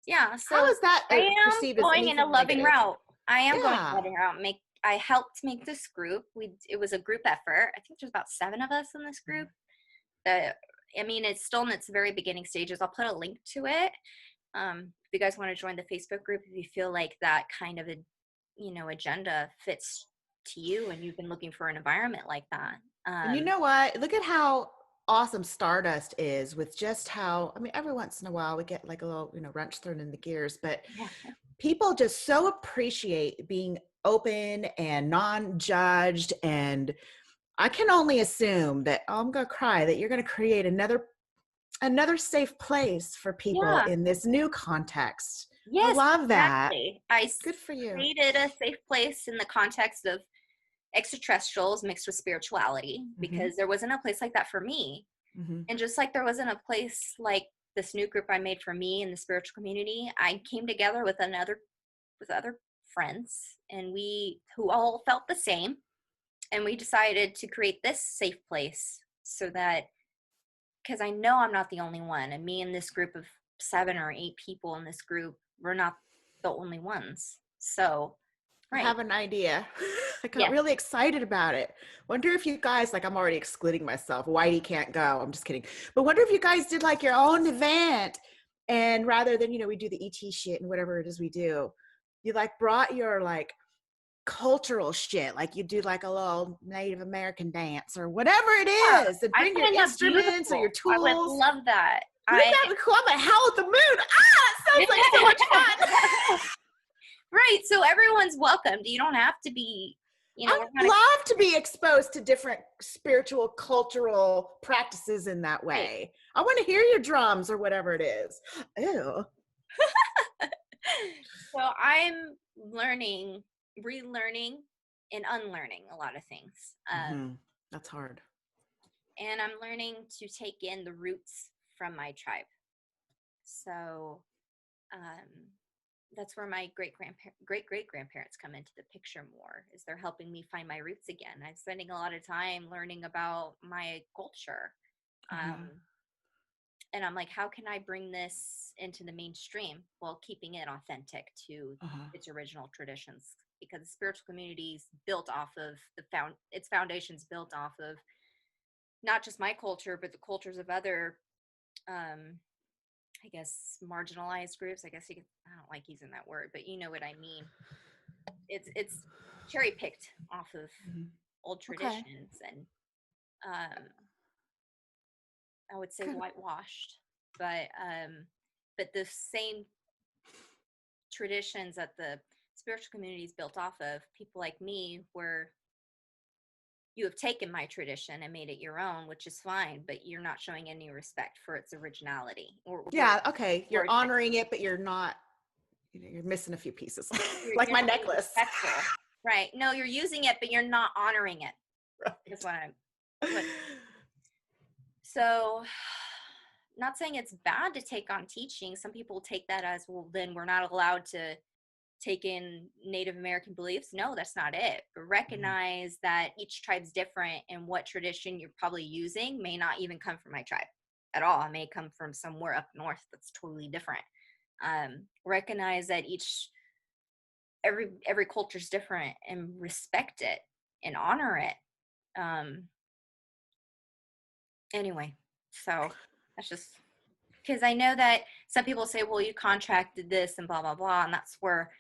so how is that I am going in a loving route. I am going Yeah. a loving route. I helped make this group. It was a group effort. I think there's about 7 of us in this group. I mean, it's still in its very beginning stages. I'll put a link to it. If you guys want to join the Facebook group, if you feel like that kind of a, agenda fits to you and you've been looking for an environment like that. And you know what? Look at how awesome Stardust is with just how, I mean, every once in a while we get like a little, wrench thrown in the gears, but Yeah. people just so appreciate being open and non-judged. And I can only assume that, oh, I'm going to cry, that you're going to create another safe place for people Yeah. in this new context. I Yes, love that. exactly. Good for you. Created a safe place in the context of extraterrestrials mixed with spirituality Mm-hmm. because there wasn't a place like that for me. Mm-hmm. And just like there wasn't a place like this new group I made for me in the spiritual community, I came together with other friends, and we who all felt the same, and we decided to create this safe place so that, because I know I'm not the only one, and me and this group of 7 or 8 people in this group, we're not the only ones. So, I right. have an idea. I got Yeah. really excited about it. Wonder if you guys, like, I'm already excluding myself. Whitey can't go. I'm just kidding. But wonder if you guys did like your own event, and rather than, we do the ET shit and whatever it is we do, you like brought your like cultural shit, like you do like a little Native American dance or whatever it Yeah, is, and I bring your find that instruments or your beautiful. I would tools. love that. Wouldn't that be cool? I'm like, howl at the moon. Ah, it sounds like so much fun. Right. So everyone's welcomed. You don't have to be, I'd love to be exposed to different spiritual, cultural practices in that way. Right. I want to hear your drums or whatever it is. Ew. So I'm learning, relearning, and unlearning a lot of things. That's hard. And I'm learning to take in the roots from my tribe. So that's where my great great grandparents come into the picture more, is they're helping me find my roots again. I'm spending a lot of time learning about my culture. And I'm like, how can I bring this into the mainstream while keeping it authentic to its original traditions? Because the spiritual community is built off of its foundations built off of not just my culture, but the cultures of other, I guess, marginalized groups. I don't like using that word, but you know what I mean. It's cherry picked off of old traditions, and I would say whitewashed, but the same traditions that the spiritual community is built off of, people like me, where you have taken my tradition and made it your own, which is fine, but you're not showing any respect for its originality. Okay. You're honoring it, but you're not, you're missing a few pieces. Like my necklace. Right. No, you're using it, but you're not honoring it. Right. That's what So, not saying it's bad to take on teaching. Some people take that as, well, then we're not allowed to take in Native American beliefs. No, that's not it. But recognize that each tribe's different, and what tradition you're probably using may not even come from my tribe at all. It may come from somewhere up north that's totally different. Recognize that every culture is different, and respect it and honor it. Anyway, so that's just because I know that some people say, well, you contracted this and blah, blah, blah. And that's where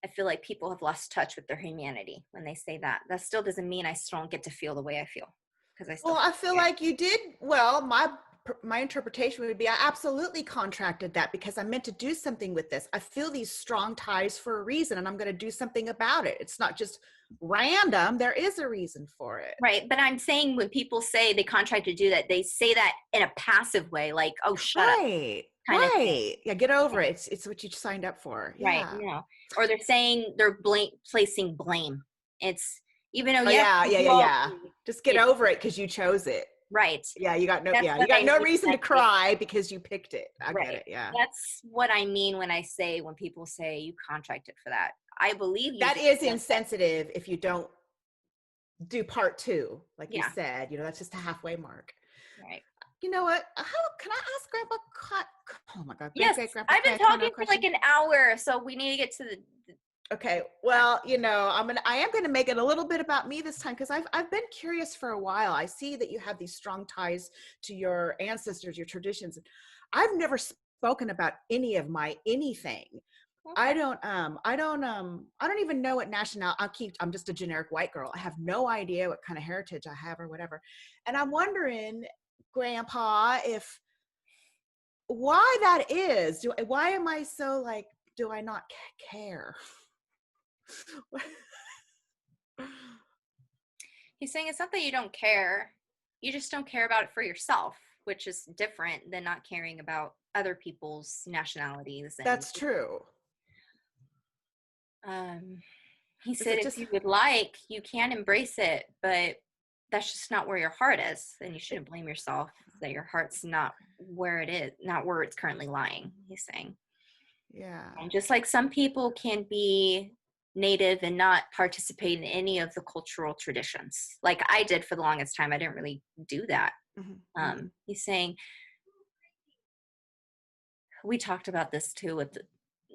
I feel like people have lost touch with their humanity when they say that. That still doesn't mean I still don't get to feel the way I feel. I feel like you did. Well, my interpretation would be, I absolutely contracted that because I'm meant to do something with this. I feel these strong ties for a reason, and I'm going to do something about it. It's not just random. There is a reason for it. Right. But I'm saying when people say they contract to do that, they say that in a passive way, like, oh, shut up. Right. Yeah. Get over it. It's what you signed up for. Yeah. Right. No. Or they're saying they're placing blame. It's, even though, yeah. Just get over it because you chose it. Right. Yeah, you got no reason to cry because you picked it. I get it. Yeah. That's what I mean when people say you contracted for that. I believe you. That is insensitive if you don't do part 2, like you said. That's just a halfway mark. Right. You know what? How can I ask Grandpa? Oh my God. Yes, I've been talking for like an hour, so we need to get to the. Okay. Well, I am going to make it a little bit about me this time, because I've been curious for a while. I see that you have these strong ties to your ancestors, your traditions. I've never spoken about any of my anything. Okay. I don't even know what I'm just a generic white girl. I have no idea what kind of heritage I have or whatever. And I'm wondering, Grandpa, if why that is. Why am I so like, do I not care? He's saying it's not that you don't care. You just don't care about it for yourself, which is different than not caring about other people's nationalities. And That's true. he Is said it if just you would like, you can embrace it, but that's just not where your heart is. And you shouldn't blame yourself that your heart's not where it is, not where it's currently lying, he's saying. yeah. And just like some people can be native and not participate in any of the cultural traditions, like I did for the longest time, I didn't really do that. He's saying, we talked about this too, with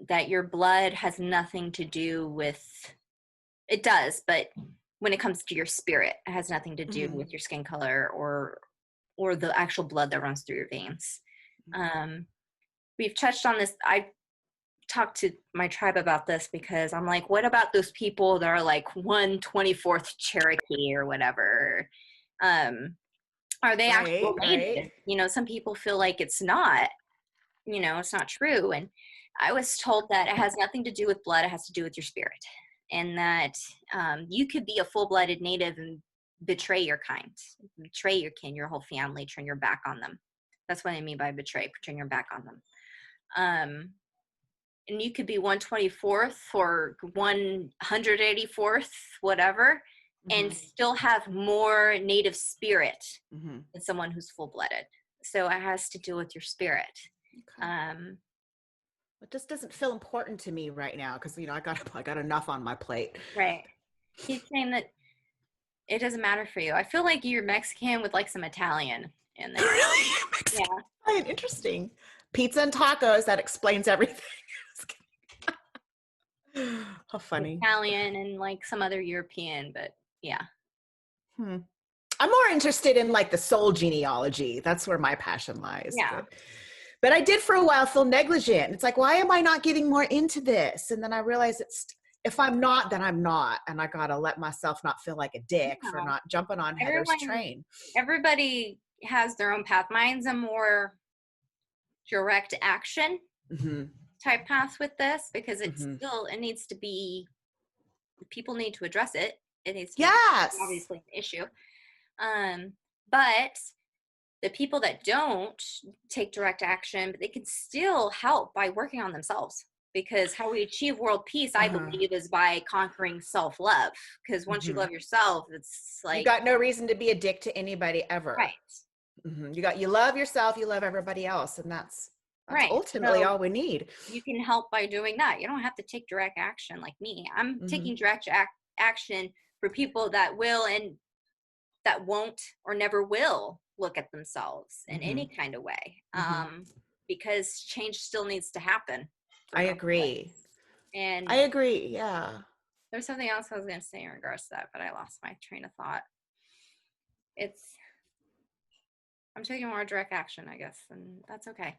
that your blood has nothing to do with, it does, but when it comes to your spirit, it has nothing to do with your skin color or the actual blood that runs through your veins. We've touched on this. I talked to my tribe about this because I'm like, what about those people that are like 1/24th Cherokee or whatever? Are they actual native? You know, some people feel like it's not, you know, it's not true. And I was told that it has nothing to do with blood, it has to do with your spirit. And that you could be a full-blooded native and betray your kind, betray your kin, your whole family, turn your back on them. That's what I mean by betray, turn your back on them. And you could be 1/24th or 184th, whatever, and still have more native spirit than someone who's full-blooded. So it has to do with your spirit. Okay. It just doesn't feel important to me right now because, you know, I got enough on my plate. Right. He's saying that it doesn't matter for you. I feel like you're Mexican with like some Italian in there. Really? Mexican? Yeah. Interesting. Pizza and tacos, that explains everything. How funny. Italian and like some other European, but yeah. I'm more interested in like the soul genealogy. That's where my passion lies. Yeah. But I did for a while feel negligent. It's like, why am I not getting more into this? And then I realized if I'm not, then I'm not. And I got to let myself not feel like a dick for not jumping on Heather's train. Everybody has their own path. Mine's a more direct action type path with this because it's still, it needs to be, people need to address it. It needs to be obviously an issue. But the people that don't take direct action, but they can still help by working on themselves. Because how we achieve world peace, I believe, is by conquering self-love. Because once you love yourself, it's like you got no reason to be a dick to anybody ever. Right. You love yourself, you love everybody else, and that's ultimately all we need. You can help by doing that. You don't have to take direct action like me. I'm taking direct action for people that will and that won't or never will look at themselves in any kind of way. Because change still needs to happen. I agree. And I agree. Yeah. There's something else I was going to say in regards to that, but I lost my train of thought. I'm taking more direct action, I guess, and that's okay.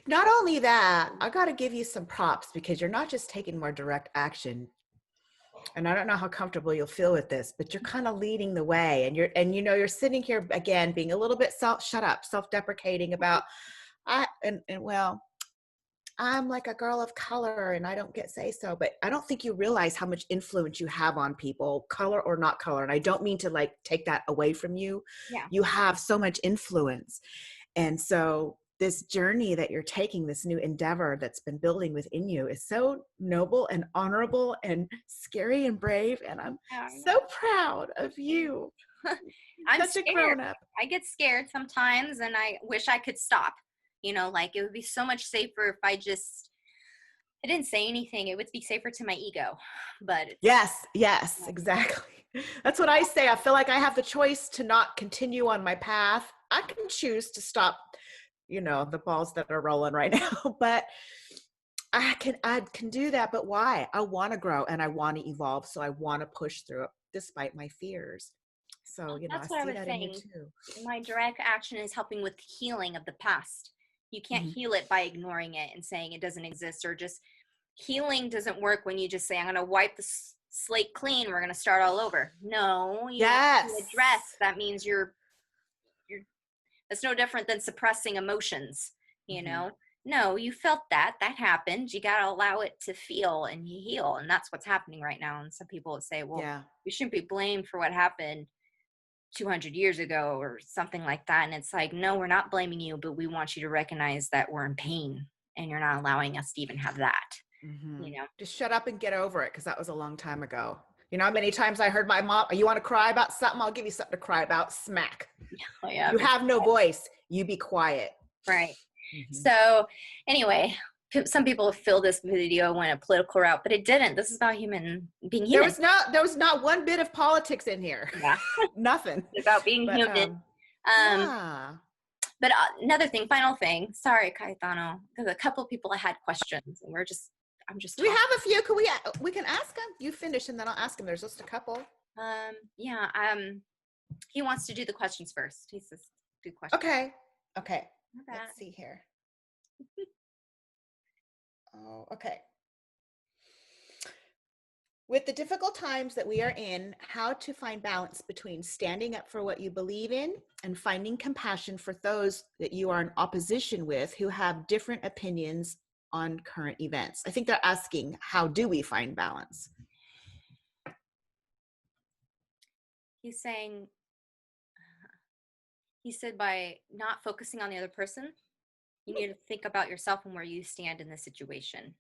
Not only that, I got to give you some props because you're not just taking more direct action. And I don't know how comfortable you'll feel with this, but you're kind of leading the way, and you're sitting here again being a little bit self-deprecating about I'm like a girl of color and I don't get say so, but I don't think you realize how much influence you have on people, color or not color. And I don't mean to like take that away from you. Yeah. You have so much influence. And so this journey that you're taking, this new endeavor that's been building within you is so noble and honorable and scary and brave. And I'm so proud of you. I'm such a grown up. I get scared sometimes and I wish I could stop. You know, like it would be so much safer if I didn't say anything. It would be safer to my ego. But yes, exactly. That's what I say. I feel like I have the choice to not continue on my path. I can choose to stop, the balls that are rolling right now, but I can do that. But why? I want to grow and I want to evolve. So I want to push through it despite my fears. So, that's I what see I was that saying. in you too. My direct action is helping with healing of the past. You can't heal it by ignoring it and saying it doesn't exist, or just healing doesn't work when you just say, I'm going to wipe the slate clean. We're going to start all over. No, you have to address. That means you're, that's no different than suppressing emotions, you know? No, you felt that happened. You got to allow it to feel and you heal. And that's what's happening right now. And some people would say, well, we shouldn't be blamed for what happened 200 years ago or something like that. And it's like, no, we're not blaming you, but we want you to recognize that we're in pain and you're not allowing us to even have that. You know, just shut up and get over it, because that was a long time ago. You know how many times I heard my mom, you want to cry about something? I'll give you something to cry about. Smack. Oh, yeah, you have no voice. You be quiet. Right. So anyway, some people feel this video went a political route, but it didn't. This is about being human. There was not one bit of politics in here. Yeah. Nothing. It's about being human. But another thing, final thing. Sorry, Cayetano, because a couple of people had questions, and I'm just. We have a few. We can ask them. You finish, and then I'll ask them. There's just a couple. He wants to do the questions first. He says, "Do questions." Okay. Let's see here. Oh, okay. With the difficult times that we are in, how to find balance between standing up for what you believe in and finding compassion for those that you are in opposition with who have different opinions on current events. I think they're asking, how do we find balance? He's saying, he said by not focusing on the other person, you need to think about yourself and where you stand in the situation.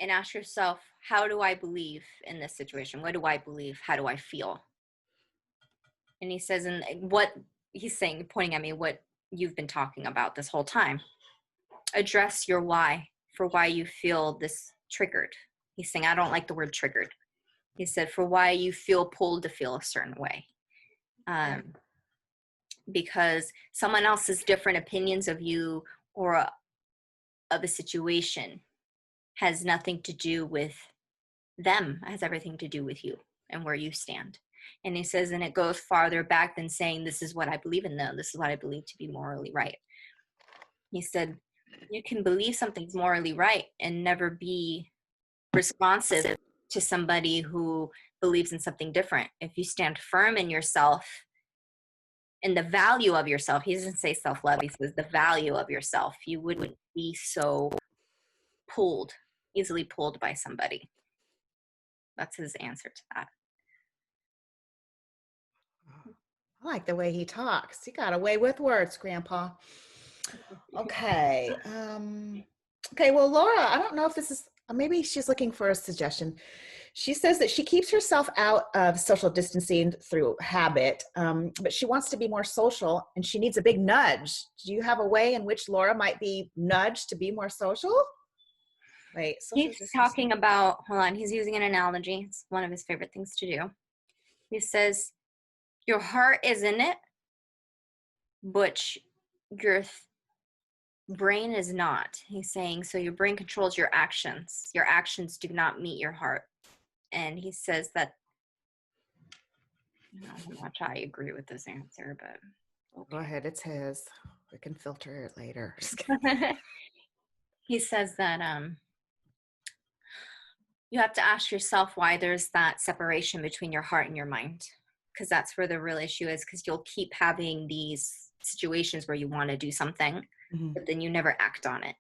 And ask yourself, how do I believe in this situation? What do I believe? How do I feel? And he says, and what he's saying, pointing at me, what you've been talking about this whole time. Address your why, for why you feel this triggered. He's saying, I don't like the word triggered. He said, for why you feel pulled to feel a certain way. Because someone else's different opinions of you or of a situation has nothing to do with them. It has everything to do with you and where you stand. And he says, and it goes farther back than saying, this is what I believe in, though. This is what I believe to be morally right. He said, you can believe something's morally right and never be responsive to somebody who believes in something different. If you stand firm in yourself and the value of yourself, he doesn't say self-love, he says the value of yourself, you wouldn't be so easily pulled by somebody. That's his answer to that. I like the way he talks. He got away with words, Grandpa. Okay. Well, Laura, I don't know if this is, maybe she's looking for a suggestion. She says that she keeps herself out of social distancing through habit, but she wants to be more social and she needs a big nudge. Do you have a way in which Laura might be nudged to be more social? Wait, he's talking about, hold on, he's using an analogy. It's one of his favorite things to do. He says, your heart is in it, but your brain is not. He's saying, so your brain controls your actions. Your actions do not meet your heart. And he says that, I don't know how much I agree with this answer, but. Okay. Go ahead, it's his. We can filter it later. He says that you have to ask yourself why there's that separation between your heart and your mind, because that's where the real issue is, because you'll keep having these situations where you want to do something, but then you never act on it.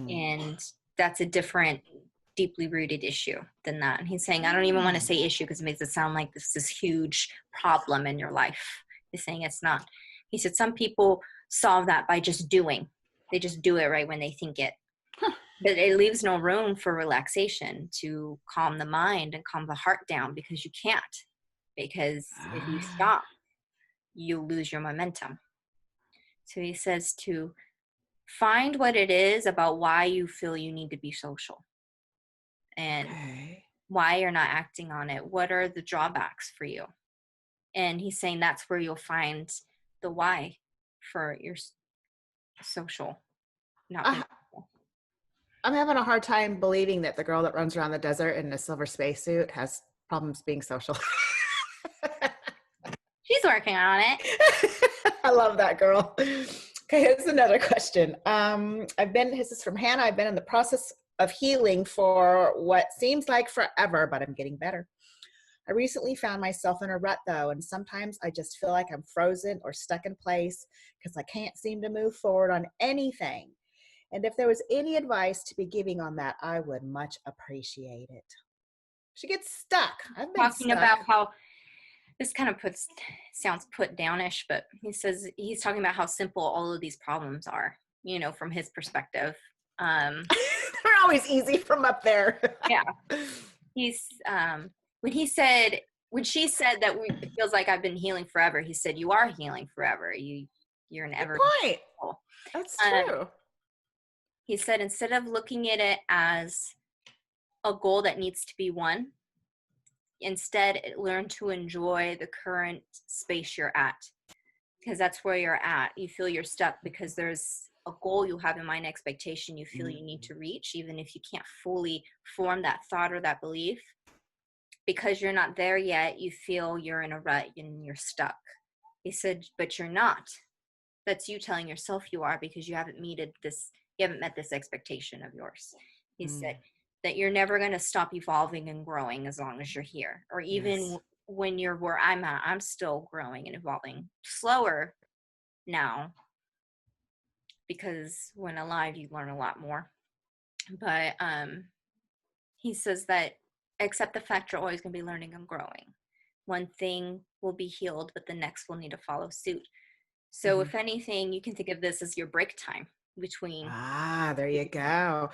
And that's a different, deeply rooted issue than that. And he's saying, I don't even want to say issue because it makes it sound like this is huge problem in your life. He's saying it's not. He said some people solve that by just doing. They just do it right when they think it. But it leaves no room for relaxation to calm the mind and calm the heart down, because you can't. Because if you stop, you lose your momentum. So he says to find what it is about why you feel you need to be social and why you're not acting on it. What are the drawbacks for you? And he's saying that's where you'll find the why for your social. I'm having a hard time believing that the girl that runs around the desert in a silver spacesuit has problems being social. She's working on it. I love that girl. Okay, here's another question. This is from Hannah. I've been in the process of healing for what seems like forever, but I'm getting better. I recently found myself in a rut though, and sometimes I just feel like I'm frozen or stuck in place because I can't seem to move forward on anything. And if there was any advice to be giving on that, I would much appreciate it. She gets stuck. I've been Talking stuck. about how this kind of sounds put downish, but he's talking about how simple all of these problems are, from his perspective. They're always easy from up there. Yeah. He's when she said that it feels like I've been healing forever, he said, you are healing forever. You're an ever Good point. That's true. He said, instead of looking at it as a goal that needs to be won, instead learn to enjoy the current space you're at, because that's where you're at. You feel you're stuck because there's a goal you have in mind, expectation you feel you need to reach, even if you can't fully form that thought or that belief. Because you're not there yet, you feel you're in a rut and you're stuck. He said, but you're not. That's you telling yourself you are, because you haven't met this expectation of yours. He said that you're never going to stop evolving and growing as long as you're here. Or even when you're where I'm at, I'm still growing and evolving. Slower now, because when alive, you learn a lot more. But he says that accept the fact you're always going to be learning and growing. One thing will be healed, but the next will need to follow suit. So if anything, you can think of this as your break time between. There you go.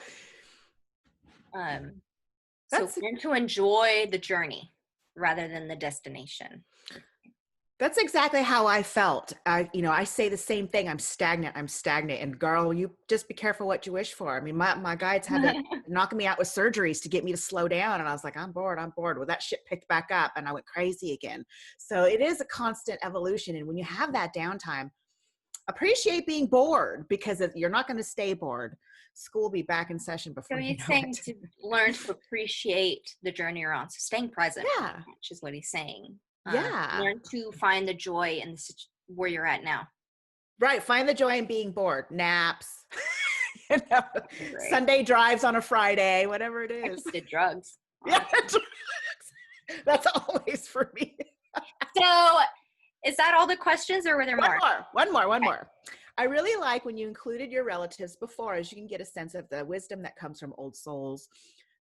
So learn to enjoy the journey rather than the destination. That's exactly how I felt. I say the same thing. I'm stagnant. And girl, you just be careful what you wish for. I mean, my guides had to knock me out with surgeries to get me to slow down. And I was like, I'm bored. Well, that shit picked back up and I went crazy again. So it is a constant evolution. And when you have that downtime, appreciate being bored, because you're not going to stay bored. School will be back in session before you know it. So he's saying to learn to appreciate the journey you're on. So staying present, which is what he's saying. Learn to find the joy in where you're at now. Right. Find the joy in being bored. Naps, Sunday drives on a Friday, whatever it is. I just did drugs. Yeah, drugs. That's always for me. So is that all the questions, or were there more? One more. I really like when you included your relatives before, as you can get a sense of the wisdom that comes from old souls.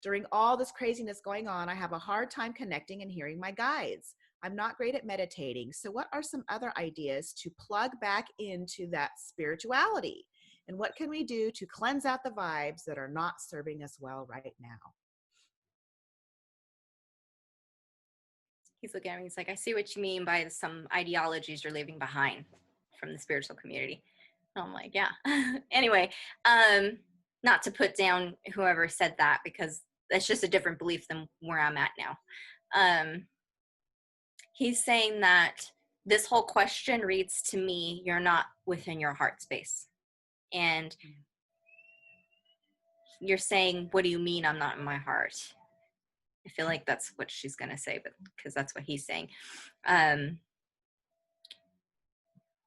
During all this craziness going on, I have a hard time connecting and hearing my guides. I'm not great at meditating. So what are some other ideas to plug back into that spirituality? And what can we do to cleanse out the vibes that are not serving us well right now? He's looking at me. He's like, I see what you mean by some ideologies you're leaving behind from the spiritual community. And I'm like, yeah. Anyway, not to put down whoever said that, because that's just a different belief than where I'm at now. He's saying that this whole question reads to me, you're not within your heart space. And you're saying, what do you mean I'm not in my heart? I feel like that's what she's going to say, but because that's what he's saying. Hold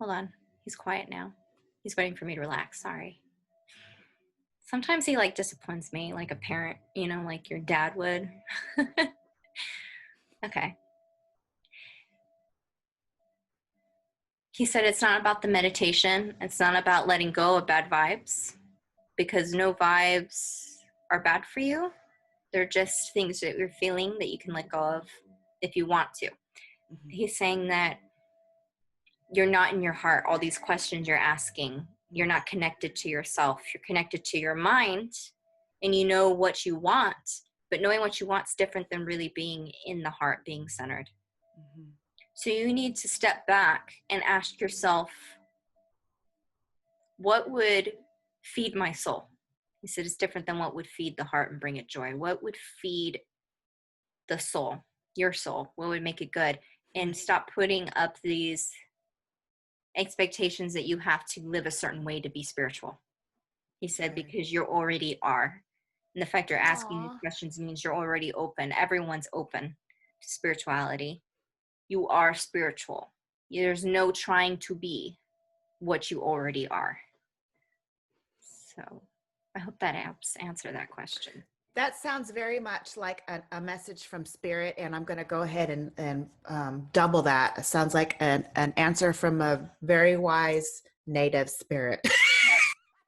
on. He's quiet now. He's waiting for me to relax. Sorry. Sometimes he disciplines me like a parent, like your dad would. Okay. He said it's not about the meditation. It's not about letting go of bad vibes, because no vibes are bad for you. They're just things that you're feeling that you can let go of if you want to. He's saying that you're not in your heart. All these questions you're asking, you're not connected to yourself. You're connected to your mind, and you know what you want, but knowing what you want is different than really being in the heart, being centered. So you need to step back and ask yourself, what would feed my soul? He said it's different than what would feed the heart and bring it joy. What would feed the soul, your soul? What would make it good? And stop putting up these expectations that you have to live a certain way to be spiritual. He said, because you already are. And the fact you're asking these questions means you're already open. Everyone's open to spirituality. You are spiritual. There's no trying to be. what you already are. So I hope that helps answer that question. That sounds very much like a message from spirit, and I'm going to go ahead and double that. It sounds like an answer from a very wise native spirit.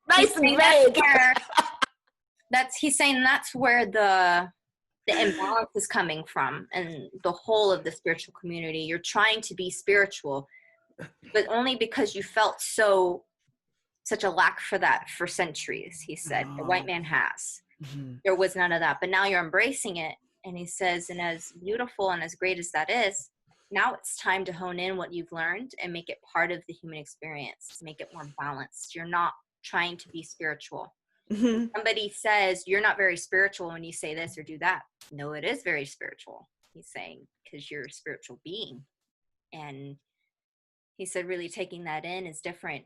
Nice and vague. He's saying that's where the imbalance is coming from, and the whole of the spiritual community. You're trying to be spiritual, but only because you felt such a lack for that for centuries. He said the white man has. Mm-hmm. There was none of that, but now you're embracing it. And he says, and as beautiful and as great as that is, now it's time to hone in what you've learned and make it part of the human experience, make it more balanced. You're not trying to be spiritual. Mm-hmm. Somebody says you're not very spiritual when you say this or do that. No, it is very spiritual. He's saying, because you're a spiritual being. And he said, really taking that in is different.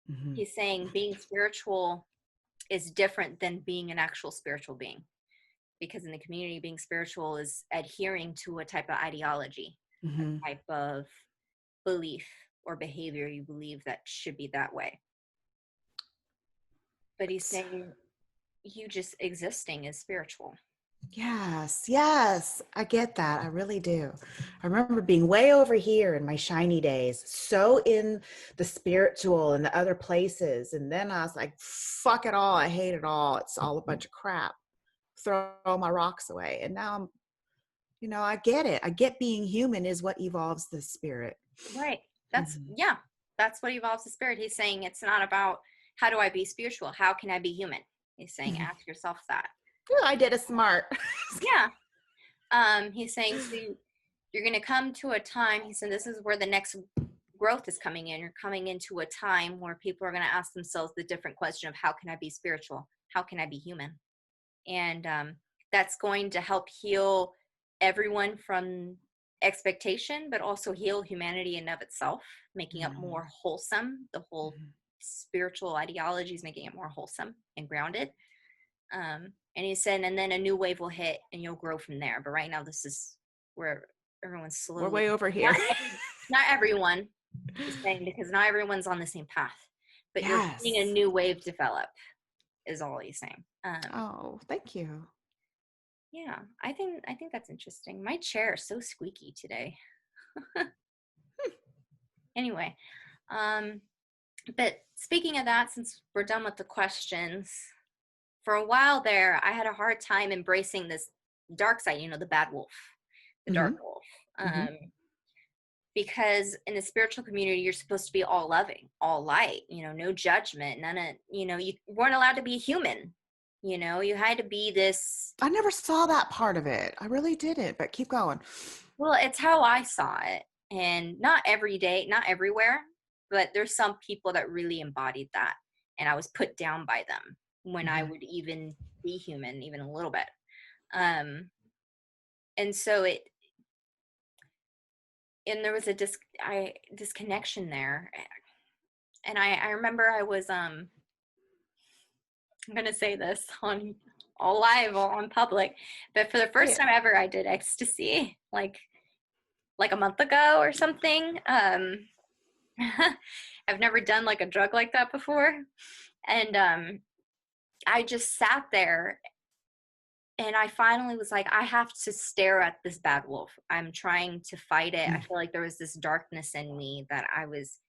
Mm-hmm. He's saying being spiritual is different than being an actual spiritual being, because in the community, being spiritual is adhering to a type of ideology, mm-hmm. a type of belief or behavior you believe that should be that way. But he's saying you just existing is spiritual. Yes, I get that. I really do. I remember being way over here in my shiny days, so in the spiritual and the other places. And then I was like, fuck it all. I hate it all. It's all a bunch of crap. Throw my rocks away. And now I get it. I get being human is what evolves the spirit. Right. That's what evolves the spirit. He's saying it's not about how do I be spiritual? How can I be human? He's saying, ask yourself that. Ooh, I did a smart. He's saying, so you're going to come to a time, he said, this is where the next growth is coming in. You're coming into a time where people are going to ask themselves the different question of how can I be spiritual? How can I be human? And that's going to help heal everyone from expectation, but also heal humanity in of itself, making it more wholesome. The whole spiritual ideology is making it more wholesome and grounded. And he said, and then a new wave will hit and you'll grow from there. But right now, this is where everyone's slowly. We're way over here. Not everyone, he's saying, because not everyone's on the same path. But you're seeing a new wave develop, is all he's saying. Thank you. Yeah, I think that's interesting. My chair is so squeaky today. Anyway, but speaking of that, since we're done with the questions, for a while there, I had a hard time embracing this dark side, the bad wolf, the dark wolf. Because in the spiritual community, you're supposed to be all loving, all light, no judgment, none of, you weren't allowed to be human. You had to be this. I never saw that part of it. I really didn't, but keep going. Well, it's how I saw it. And not every day, not everywhere, but there's some people that really embodied that. And I was put down by them when I would even be human, even a little bit. And so there was a disconnection there. And I remember I was, I'm going to say this on all live, on public, but for the first time ever, I did ecstasy, like a month ago or something. I've never done like a drug like that before. And, I just sat there and I finally was like, I have to stare at this bad wolf. I'm trying to fight it. I feel like there was this darkness in me that I was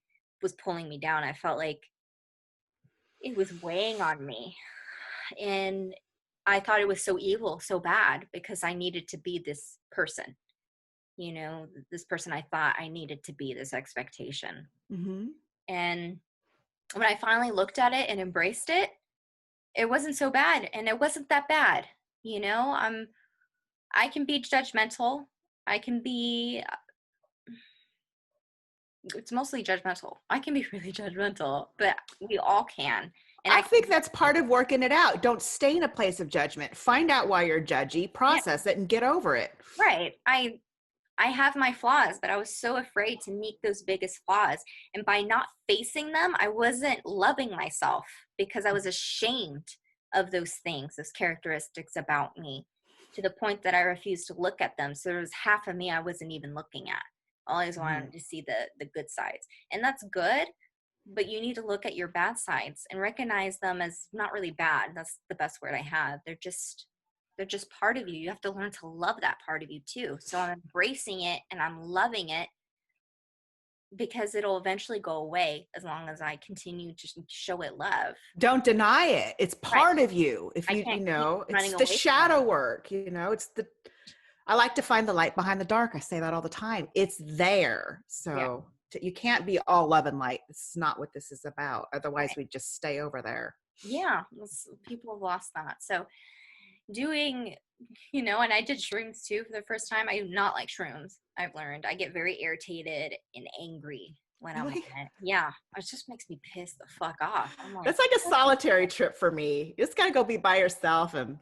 pulling me down. I felt like it was weighing on me. And I thought it was so evil, so bad, because I needed to be this person, this person I thought I needed to be, this expectation. Mm-hmm. And when I finally looked at it and embraced it, it wasn't so bad. And it wasn't that bad. I can be judgmental. I can be, it's mostly judgmental. I can be really judgmental, but we all can. And I think that's part of working it out. Don't stay in a place of judgment. Find out why you're judgy, process it, and get over it. Right. I have my flaws, but I was so afraid to meet those biggest flaws. And by not facing them, I wasn't loving myself because I was ashamed of those things, those characteristics about me, to the point that I refused to look at them. So there was half of me I wasn't even looking at. I always wanted to see the good sides. And that's good, but you need to look at your bad sides and recognize them as not really bad. That's the best word I have. They're just part of you. You have to learn to love that part of you too. So I'm embracing it and I'm loving it, because it'll eventually go away as long as I continue to show it love. Don't deny it. It's Right. part of you. If I you, can't you keep know, running it's the away from shadow it. work, you know, I like to find the light behind the dark. I say that all the time. It's there. Yeah. So you can't be all love and light. This is not what this is about. Otherwise, Right. we just stay over there. Yeah. People have lost that. So doing, and I did shrooms too for the first time. I do not like shrooms. I've learned I get very irritated and angry when I'm on Really? it. Yeah. It just makes me piss the fuck off. I'm like, That's like a solitary trip for me. You just got to go be by yourself and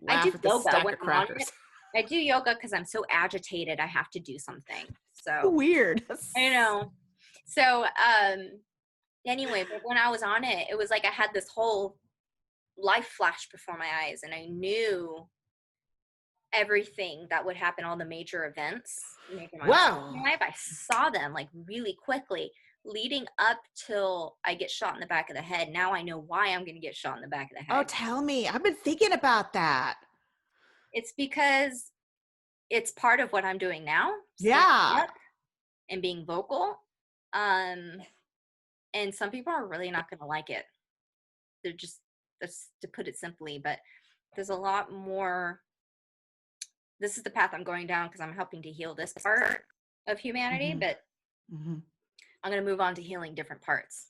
I do laugh at the yoga stack when of I'm on crackers. it. I do yoga because I'm so agitated. I have to do something. So Weird. I know. So anyway, but when I was on it, it was like I had this whole life flash before my eyes, and I knew everything that would happen, all the major events, major milestones in Wow. my life. I saw them like really quickly leading up till I get shot in the back of the head. Now I know why I'm going to get shot in the back of the Oh, head. tell me. I've been thinking about that. It's because it's part of what I'm doing now, standing Yeah. up and being vocal. And some people are really not going to like it. They're just, that's to put it simply, but there's a lot more. This is the path I'm going down because I'm helping to heal this part of humanity, Mm-hmm. but Mm-hmm. I'm going to move on to healing different parts.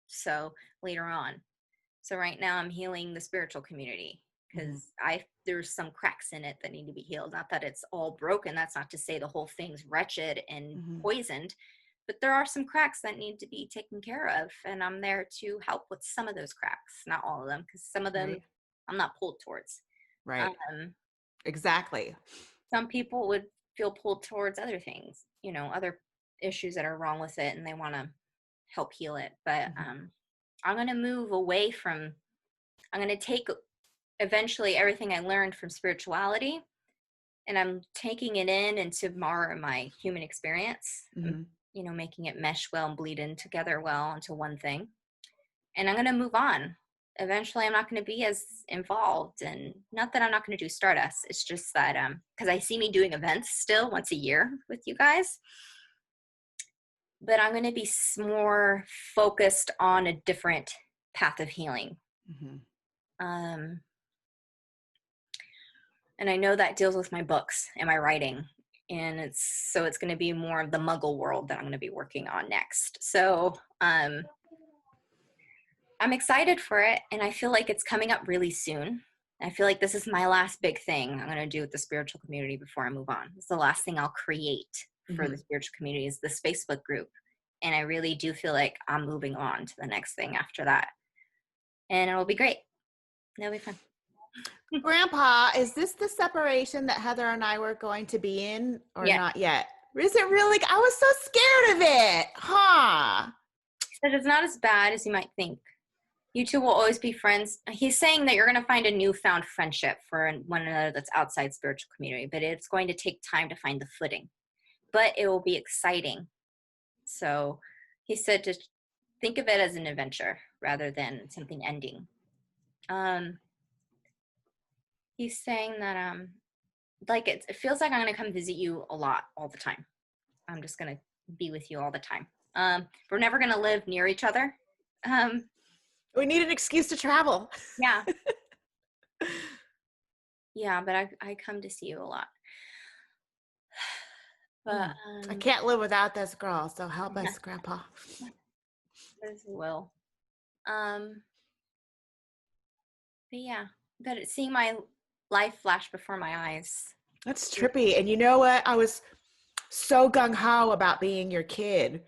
So later on. So right now I'm healing the spiritual community because there's some cracks in it that need to be healed. Not that it's all broken. That's not to say the whole thing's wretched and poisoned, but there are some cracks that need to be taken care of. And I'm there to help with some of those cracks, not all of them, because some of them I'm not pulled towards. Right. Exactly. Some people would feel pulled towards other things, other issues that are wrong with it, and they want to help heal it. But I'm going to move away from, I'm going to take eventually everything I learned from spirituality, and I'm taking it into more of my human experience, making it mesh well and bleed in together well into one thing. And I'm going to move on. Eventually I'm not going to be as involved, and not that I'm not going to do Stardust. It's just that because I see me doing events still once a year with you guys, but I'm going to be more focused on a different path of healing. And I know that deals with my books and my writing, and it's going to be more of the Muggle world that I'm going to be working on next. So I'm excited for it, and I feel like it's coming up really soon. I feel like this is my last big thing I'm going to do with the spiritual community before I move on. It's the last thing I'll create for the spiritual community is this Facebook group. And I really do feel like I'm moving on to the next thing after that. And it'll be great. It'll be fun. Grandpa, is this the separation that Heather and I were going to be in, or not yet? Is it really? I was so scared of it. Huh? But it's not as bad as you might think. You two will always be friends. He's saying that you're going to find a newfound friendship for one another that's outside spiritual community, but it's going to take time to find the footing. But it will be exciting. So he said to think of it as an adventure rather than something ending. He's saying that like it feels like I'm going to come visit you a lot all the time. I'm just going to be with you all the time. We're never going to live near each other. We need an excuse to travel. Yeah. Yeah, but I come to see you a lot. But I can't live without this girl, so help us, Grandpa. As well. But yeah, but seeing my life flash before my eyes. That's trippy. And you know what? I was so gung-ho about being your kid.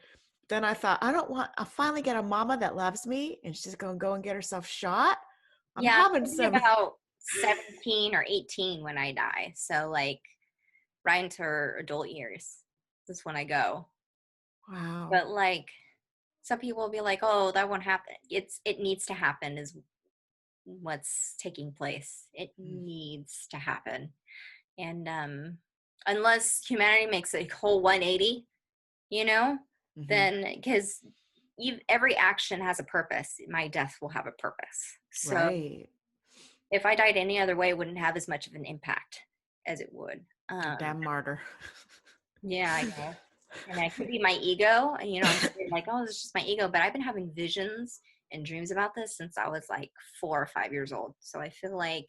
Then I thought, I'll finally get a mama that loves me, and she's going to go and get herself shot. I'm having some about 17 or 18 when I die. So like right into her adult years. That's when I go. Wow. But like some people will be like, oh, that won't happen. It needs to happen is what's taking place. It needs to happen. And unless humanity makes a whole 180, then because every action has a purpose. My death will have a purpose. So Right. if I died any other way, it wouldn't have as much of an impact as it would. Damn martyr. Yeah, I guess. And it could be my ego. And, you know, I'm saying like, oh, it's just my ego. But I've been having visions and dreams about this since I was like 4 or 5 years old. So I feel like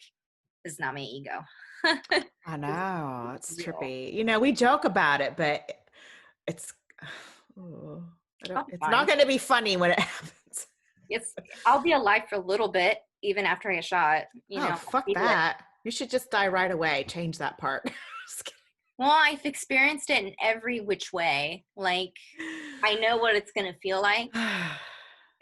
it's not my ego. I know. It's Real. trippy. You know, we joke about it, but it's oh, I'll be it's not fine. going to be funny when it happens. I'll be alive for a little bit, even after I get shot. You Oh, know, fuck maybe like, that. You should just die right away. Change that part. Just well, I've experienced it in every which way. Like, I know what it's going to feel like kidding.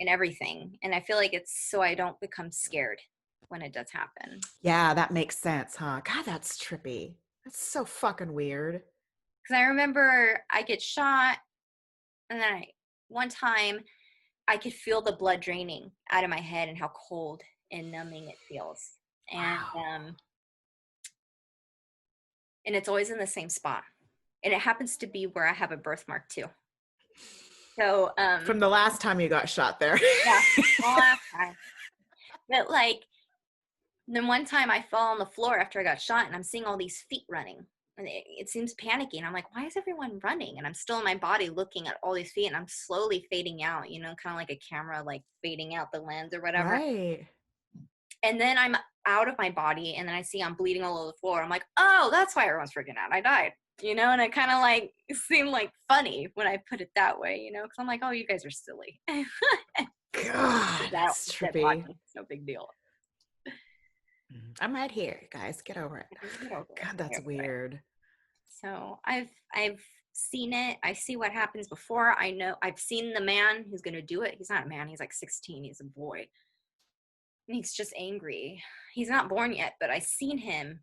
and everything. And I feel like it's so I don't become scared when it does happen. Yeah, that makes sense, huh? God, that's trippy. That's so fucking weird. Because I remember I get shot, and then one time I could feel the blood draining out of my head and how cold and numbing it feels. Wow. And it's always in the same spot. And it happens to be where I have a birthmark too. So From the last time you got shot there. yeah, all last time. But like then one time I fell on the floor after I got shot, and I'm seeing all these feet running. And it seems panicky. And I'm like, why is everyone running? And I'm still in my body looking at all these feet, and I'm slowly fading out, you know, kind of like a camera, like fading out the lens or whatever. Right. And then I'm out of my body, and then I see I'm bleeding all over the floor. I'm like, oh, that's why everyone's freaking out. I died, you know? And it kind of like seemed like funny when I put it that way, you know? Because I'm like, oh, you guys are silly. God, that's Dead body. trippy. It's no big deal. I'm right here, guys. Get over it. Get over it. God, that's Get over it. weird. So I've seen it. I see what happens before. I know I've seen the man who's gonna do it. He's not a man. He's like 16. He's a boy. And he's just angry. He's not born yet, but I've seen him.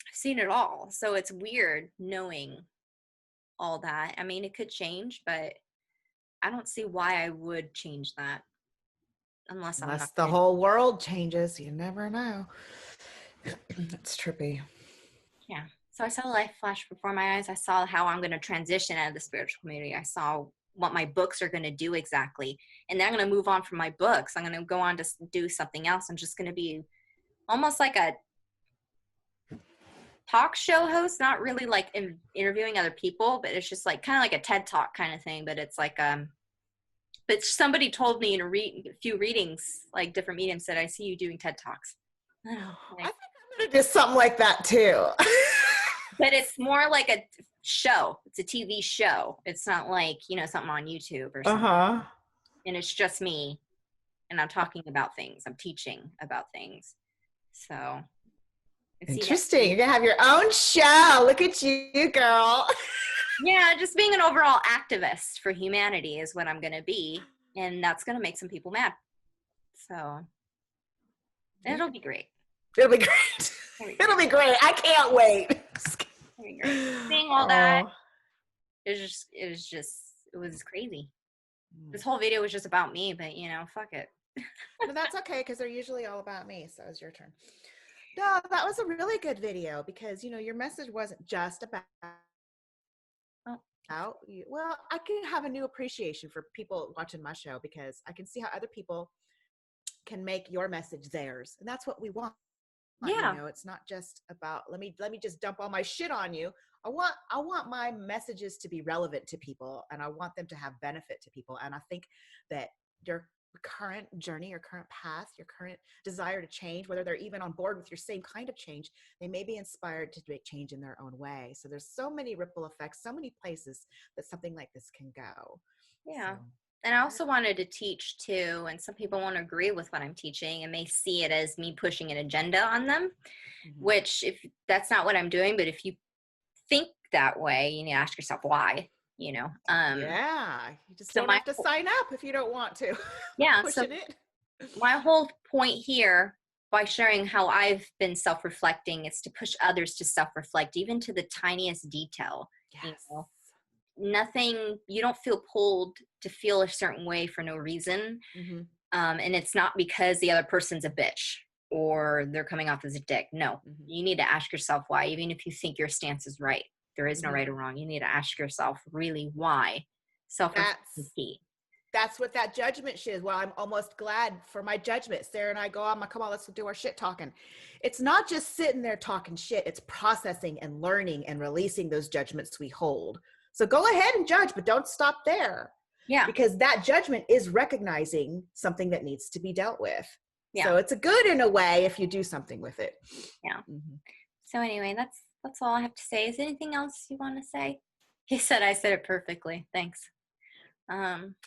I've seen it all. So it's weird knowing all that. I mean, it could change, but I don't see why I would change that unless I'm not Unless the gonna. whole world changes, you never know. That's trippy. Yeah. So I saw life flash before my eyes. I saw how I'm going to transition out of the spiritual community. I saw what my books are going to do exactly. And then I'm going to move on from my books. I'm going to go on to do something else. I'm just going to be almost like a talk show host, not really like interviewing other people, but it's just like kind of like a TED Talk kind of thing. But it's like, but somebody told me in a few readings, like different mediums, said, I see you doing TED Talks. I I think I'm going to do something like that too. But it's more like a show. It's a TV show. It's not like, you know, something on YouTube or something. Uh-huh. And it's just me. And I'm talking about things. I'm teaching about things. So. Interesting. You're going to have your own show. Look at you, girl. Yeah, just being an overall activist for humanity is what I'm going to be. And that's going to make some people mad. So. It'll be great. It'll be great. It'll be great. I can't wait. It'll be great. Seeing all that, it was crazy. This whole video was just about me, but you know, fuck it. But that's okay, because they're usually all about me. So it's your turn. No, that was a really good video because, you know, your message wasn't just about well, I can have a new appreciation for people watching my show because I can see how other people can make your message theirs. And that's what we want. Yeah. You know, it's not just about let me just dump all my shit on you. I want my messages to be relevant to people, and I want them to have benefit to people. And I think that your current journey, your current path, your current desire to change, whether they're even on board with your same kind of change, they may be inspired to make change in their own way. So there's so many ripple effects, so many places that something like this can go. Yeah. So. And I also wanted to teach too, and some people won't agree with what I'm teaching and may see it as me pushing an agenda on them, which if that's not what I'm doing, but if you think that way, you need to ask yourself why, you know. Yeah, you just don't have to sign up if you don't want to. Yeah, so my whole point here by sharing how I've been self-reflecting is to push others to self-reflect, even to the tiniest detail. Yes. You know? Nothing, you don't feel pulled to feel a certain way for no reason. And it's not because the other person's a bitch or they're coming off as a dick. No, you need to ask yourself why, even if you think your stance is right. There is no right or wrong. You need to ask yourself really why. Self-reflection is key. That's what that judgment shit is. Well, I'm almost glad for my judgment. Sarah and I go on, come on, let's do our shit talking. It's not just sitting there talking shit. It's processing and learning and releasing those judgments we hold. So go ahead and judge, but don't stop there. Yeah. Because that judgment is recognizing something that needs to be dealt with. Yeah. So it's a good in a way if you do something with it. Yeah. Mm-hmm. So anyway, that's all I have to say. Is there anything else you want to say? He said I said it perfectly. Thanks.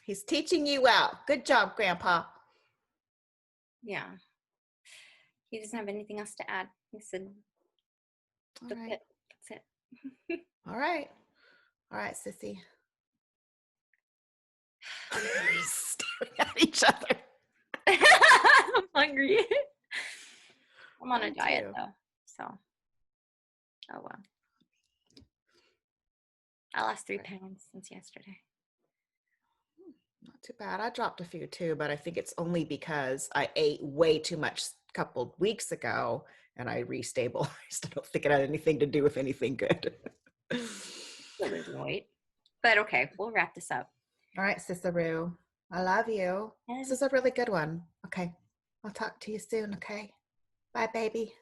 He's teaching you well. Good job, Grandpa. Yeah. He doesn't have anything else to add. He said, that's it. That's it. All right. All right, sissy. Staring at each other. I'm hungry. I'm on a diet though. So, oh well. I lost 3 pounds since yesterday. Not too bad. I dropped a few too, but I think it's only because I ate way too much a couple weeks ago and I restabilized. I don't think it had anything to do with anything good. But okay, we'll wrap this up. All right, Cicero. I love you. This is a really good one. Okay. I'll talk to you soon, okay? Bye, baby.